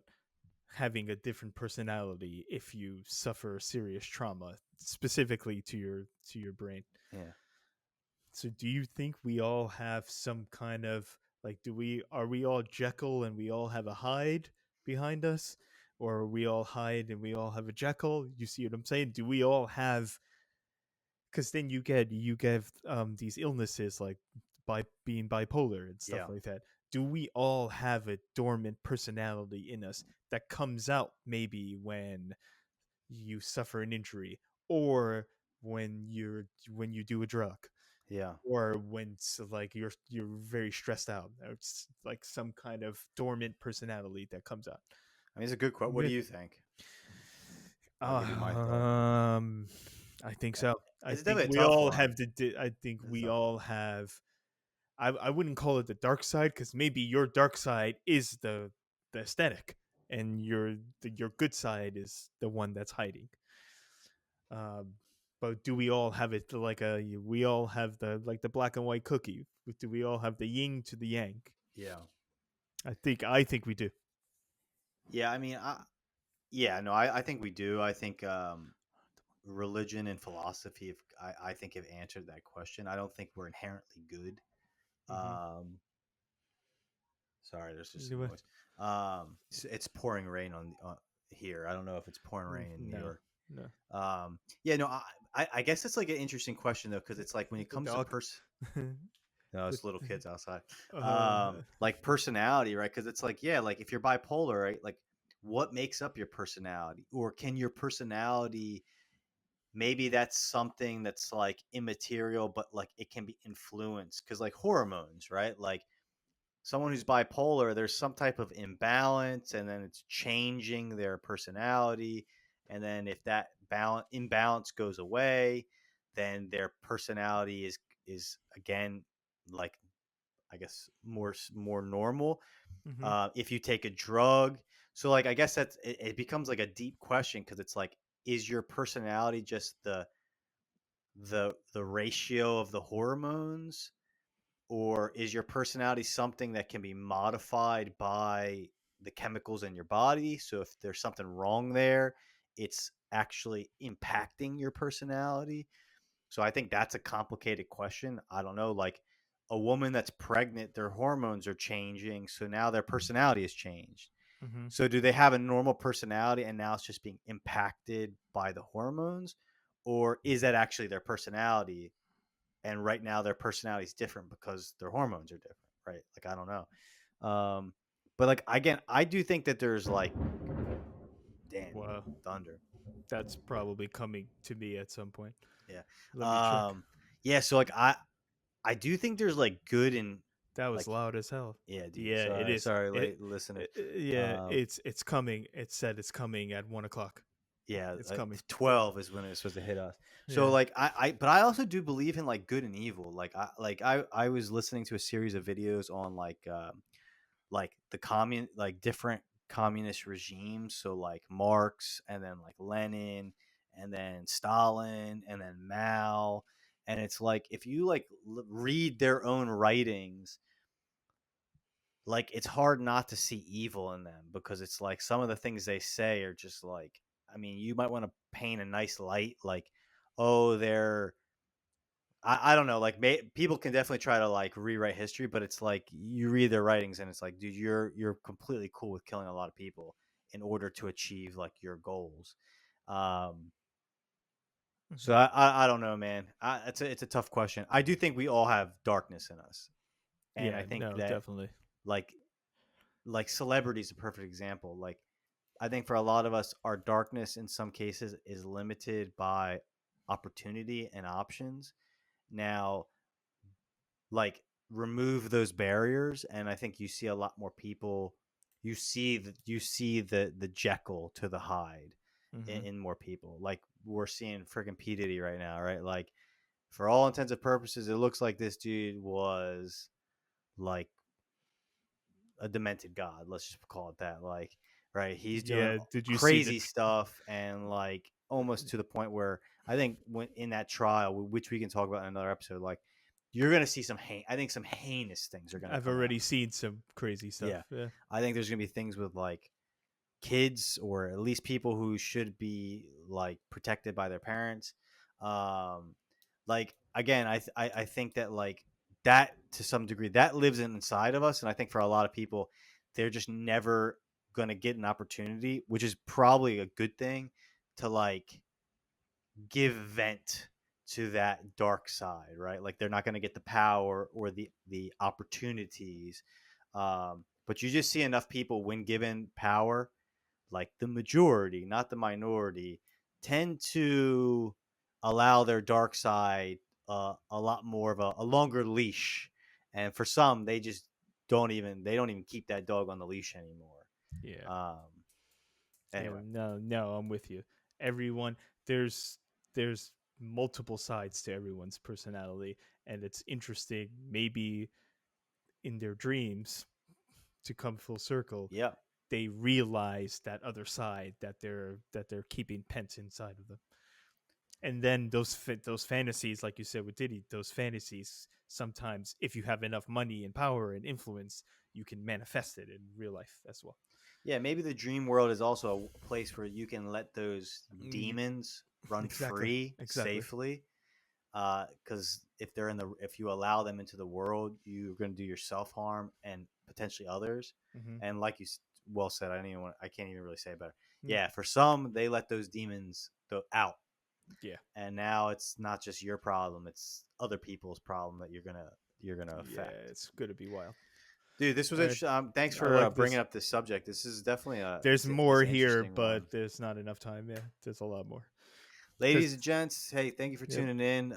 [SPEAKER 2] having a different personality if you suffer serious trauma, specifically to your brain.
[SPEAKER 1] Yeah.
[SPEAKER 2] So do you think we all have some kind of like do we are we all Jekyll and we all have a Hyde behind us? Or are we all Hyde and we all have a Jekyll? You see what I'm saying? Do we all have because then you get these illnesses like by being bipolar and stuff
[SPEAKER 1] Yeah.
[SPEAKER 2] like that. Do we all have a dormant personality in us that comes out maybe when you suffer an injury or when you do a drug
[SPEAKER 1] Yeah.
[SPEAKER 2] or when like you're very stressed out. It's like some kind of dormant personality that comes out.
[SPEAKER 1] I mean, it's a good quote. What do
[SPEAKER 2] Yeah.
[SPEAKER 1] you think? I'll give you my thought.
[SPEAKER 2] Um, I think
[SPEAKER 1] Uh,
[SPEAKER 2] so. I
[SPEAKER 1] It's
[SPEAKER 2] think
[SPEAKER 1] definitely a
[SPEAKER 2] we
[SPEAKER 1] tough
[SPEAKER 2] all
[SPEAKER 1] one.
[SPEAKER 2] have the. I think
[SPEAKER 1] It's a
[SPEAKER 2] we
[SPEAKER 1] tough one.
[SPEAKER 2] all have. I wouldn't call it the dark side because maybe your dark side is the aesthetic, and your good side is the one that's hiding. Um, but do we all have it like a? We all have the like the black and white cookie. Do we all have the yin to the yang?
[SPEAKER 1] Yeah.
[SPEAKER 2] I think we do.
[SPEAKER 1] Yeah. I mean, yeah, no, I think we do. I think religion and philosophy, I think, have answered that question. I don't think we're inherently good.
[SPEAKER 2] Mm-hmm.
[SPEAKER 1] Um, Sorry, there's just some
[SPEAKER 2] Anyway,
[SPEAKER 1] noise. It's pouring rain on here. I don't know if it's pouring rain in New
[SPEAKER 2] no,
[SPEAKER 1] York.
[SPEAKER 2] no.
[SPEAKER 1] Yeah, no, I guess it's like an interesting question though, because it's like when it
[SPEAKER 2] The
[SPEAKER 1] comes to
[SPEAKER 2] dog.
[SPEAKER 1] no,
[SPEAKER 2] The-
[SPEAKER 1] it's little kids outside.
[SPEAKER 2] uh,
[SPEAKER 1] Like personality, right? Because it's like, yeah, like if you're bipolar, right? Like, what makes up your personality, or can your personality maybe that's something that's like immaterial, but like it can be influenced because like hormones, right? Like someone who's bipolar, there's some type of imbalance, and then it's changing their personality. And then if that imbalance goes away, then their personality is again like I guess more normal.
[SPEAKER 2] mm-hmm.
[SPEAKER 1] If you take a drug, so like I guess it becomes like a deep question because it's like, is your personality just the ratio of the hormones, or is your personality something that can be modified by the chemicals in your body? So if there's something wrong there, it's actually impacting your personality. So I think that's a complicated question. I don't know, like a woman that's pregnant, their hormones are changing, so now their personality has changed.
[SPEAKER 2] Mm-hmm.
[SPEAKER 1] So do they have a normal personality and now it's just being impacted by the hormones, or is that actually their personality, and right now their personality is different because their hormones are different, right? Like I don't know. But like again, I do think that there's like damn
[SPEAKER 2] Wow,
[SPEAKER 1] thunder.
[SPEAKER 2] that's probably coming to me at some point.
[SPEAKER 1] Yeah.
[SPEAKER 2] Let me check.
[SPEAKER 1] Um yeah, so like I do think there's like good and
[SPEAKER 2] That was
[SPEAKER 1] like
[SPEAKER 2] loud as hell.
[SPEAKER 1] yeah, dude.
[SPEAKER 2] Yeah, it
[SPEAKER 1] Sorry,
[SPEAKER 2] is.
[SPEAKER 1] sorry, late listeners.
[SPEAKER 2] Yeah,
[SPEAKER 1] Um
[SPEAKER 2] it's coming. It said it's coming at 1 o'clock.
[SPEAKER 1] yeah,
[SPEAKER 2] It's coming.
[SPEAKER 1] 12 is when it's supposed to hit us. So
[SPEAKER 2] Yeah.
[SPEAKER 1] like but I also do believe in like good and evil. I was listening to a series of videos on like the like different communist regimes, so like Marx, and then like Lenin, and then Stalin, and then Mao. And it's like if you like read their own writings, like it's hard not to see evil in them, because it's like some of the things they say are just like, I mean, you might want to paint a nice light, like, oh, they're, I don't know, like people can definitely try to like rewrite history, but it's like you read their writings and it's like, dude, you're completely cool with killing a lot of people in order to achieve like your goals. Um, so
[SPEAKER 2] Hmm.
[SPEAKER 1] I don't know, man. It's a tough question. I do think we all have darkness in us, and I
[SPEAKER 2] Yeah,
[SPEAKER 1] think
[SPEAKER 2] no,
[SPEAKER 1] that
[SPEAKER 2] definitely.
[SPEAKER 1] like celebrity is a perfect example. Like I think for a lot of us, our darkness in some cases is limited by opportunity and options. Now, like remove those barriers, and I think you see a lot more people. You see the Jekyll to the Hyde
[SPEAKER 2] Hmm.
[SPEAKER 1] in more people. Like we're seeing freaking P Diddy right now, right? Like for all intents and purposes, it looks like this dude was like a demented god. Let's just call it that. Like, right, he's doing
[SPEAKER 2] Yeah, did you see the
[SPEAKER 1] crazy stuff, and like almost to the point where I think when in that trial, which we can talk about in another episode, like you're gonna see I think some heinous things are gonna
[SPEAKER 2] I've
[SPEAKER 1] come out.
[SPEAKER 2] already seen some crazy stuff.
[SPEAKER 1] Yeah,
[SPEAKER 2] Yeah.
[SPEAKER 1] I think there's gonna be things with like kids, or at least people who should be like protected by their parents. um like again, I think that like that to some degree that lives inside of us, and I think for a lot of people they're just never gonna get an opportunity, which is probably a good thing, to like give vent to that dark side, right? Like they're not going to get the power or the opportunities. But you just see enough people when given power, like the majority, not the minority, tend to allow their dark side a lot more of a longer leash. And for some, they don't even keep that dog on the leash anymore.
[SPEAKER 2] Yeah.
[SPEAKER 1] Um,
[SPEAKER 2] Yeah,
[SPEAKER 1] anyway,
[SPEAKER 2] no, I'm with you. Everyone, there's there's multiple sides to everyone's personality, and it's interesting. Maybe in their dreams, to come full circle,
[SPEAKER 1] yeah.
[SPEAKER 2] they realize that other side that they're keeping pent inside of them. And then those fantasies, like you said with Diddy, those fantasies sometimes, if you have enough money and power and influence, you can manifest it in real life as well.
[SPEAKER 1] Yeah, maybe the dream world is also a place where you can let those
[SPEAKER 2] Mm,
[SPEAKER 1] demons run
[SPEAKER 2] exactly,
[SPEAKER 1] free
[SPEAKER 2] exactly.
[SPEAKER 1] safely. Because if you allow them into the world, you're going to do yourself harm and potentially others.
[SPEAKER 2] Hmm.
[SPEAKER 1] And like you well said, I can't even really say it better. Yeah, for some, they let those demons go out,
[SPEAKER 2] Yeah,
[SPEAKER 1] and now it's not just your problem; it's other people's problem that you're gonna
[SPEAKER 2] yeah,
[SPEAKER 1] affect.
[SPEAKER 2] it's gonna be wild.
[SPEAKER 1] Dude, this was
[SPEAKER 2] All right,
[SPEAKER 1] interesting. Thanks
[SPEAKER 2] I
[SPEAKER 1] for
[SPEAKER 2] like
[SPEAKER 1] bringing
[SPEAKER 2] this.
[SPEAKER 1] up this subject. This is definitely
[SPEAKER 2] There's
[SPEAKER 1] it's
[SPEAKER 2] more
[SPEAKER 1] an
[SPEAKER 2] here,
[SPEAKER 1] interesting
[SPEAKER 2] but
[SPEAKER 1] one.
[SPEAKER 2] there's not enough time. Yeah, there's a lot more.
[SPEAKER 1] Ladies
[SPEAKER 2] Because
[SPEAKER 1] and gents, hey, thank you for
[SPEAKER 2] yep,
[SPEAKER 1] tuning in.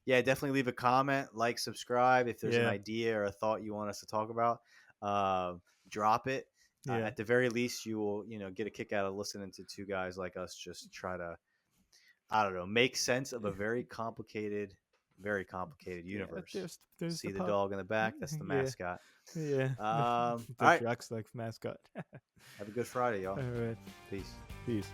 [SPEAKER 1] Yeah, definitely leave a comment, like, subscribe if there's an
[SPEAKER 2] yeah,
[SPEAKER 1] idea or a thought you want us to talk about. Um, Drop it.
[SPEAKER 2] yeah,
[SPEAKER 1] At the very least, you will, get a kick out of listening to two guys like us just try to, I don't know, make sense of a very complicated
[SPEAKER 2] yeah.
[SPEAKER 1] universe.
[SPEAKER 2] There's the
[SPEAKER 1] See the
[SPEAKER 2] pop.
[SPEAKER 1] dog in the back? That's the
[SPEAKER 2] Yeah,
[SPEAKER 1] mascot.
[SPEAKER 2] yeah.
[SPEAKER 1] All
[SPEAKER 2] The
[SPEAKER 1] right.
[SPEAKER 2] Draxx Life mascot.
[SPEAKER 1] Have a good Friday, y'all.
[SPEAKER 2] All right,
[SPEAKER 1] Peace.
[SPEAKER 2] peace.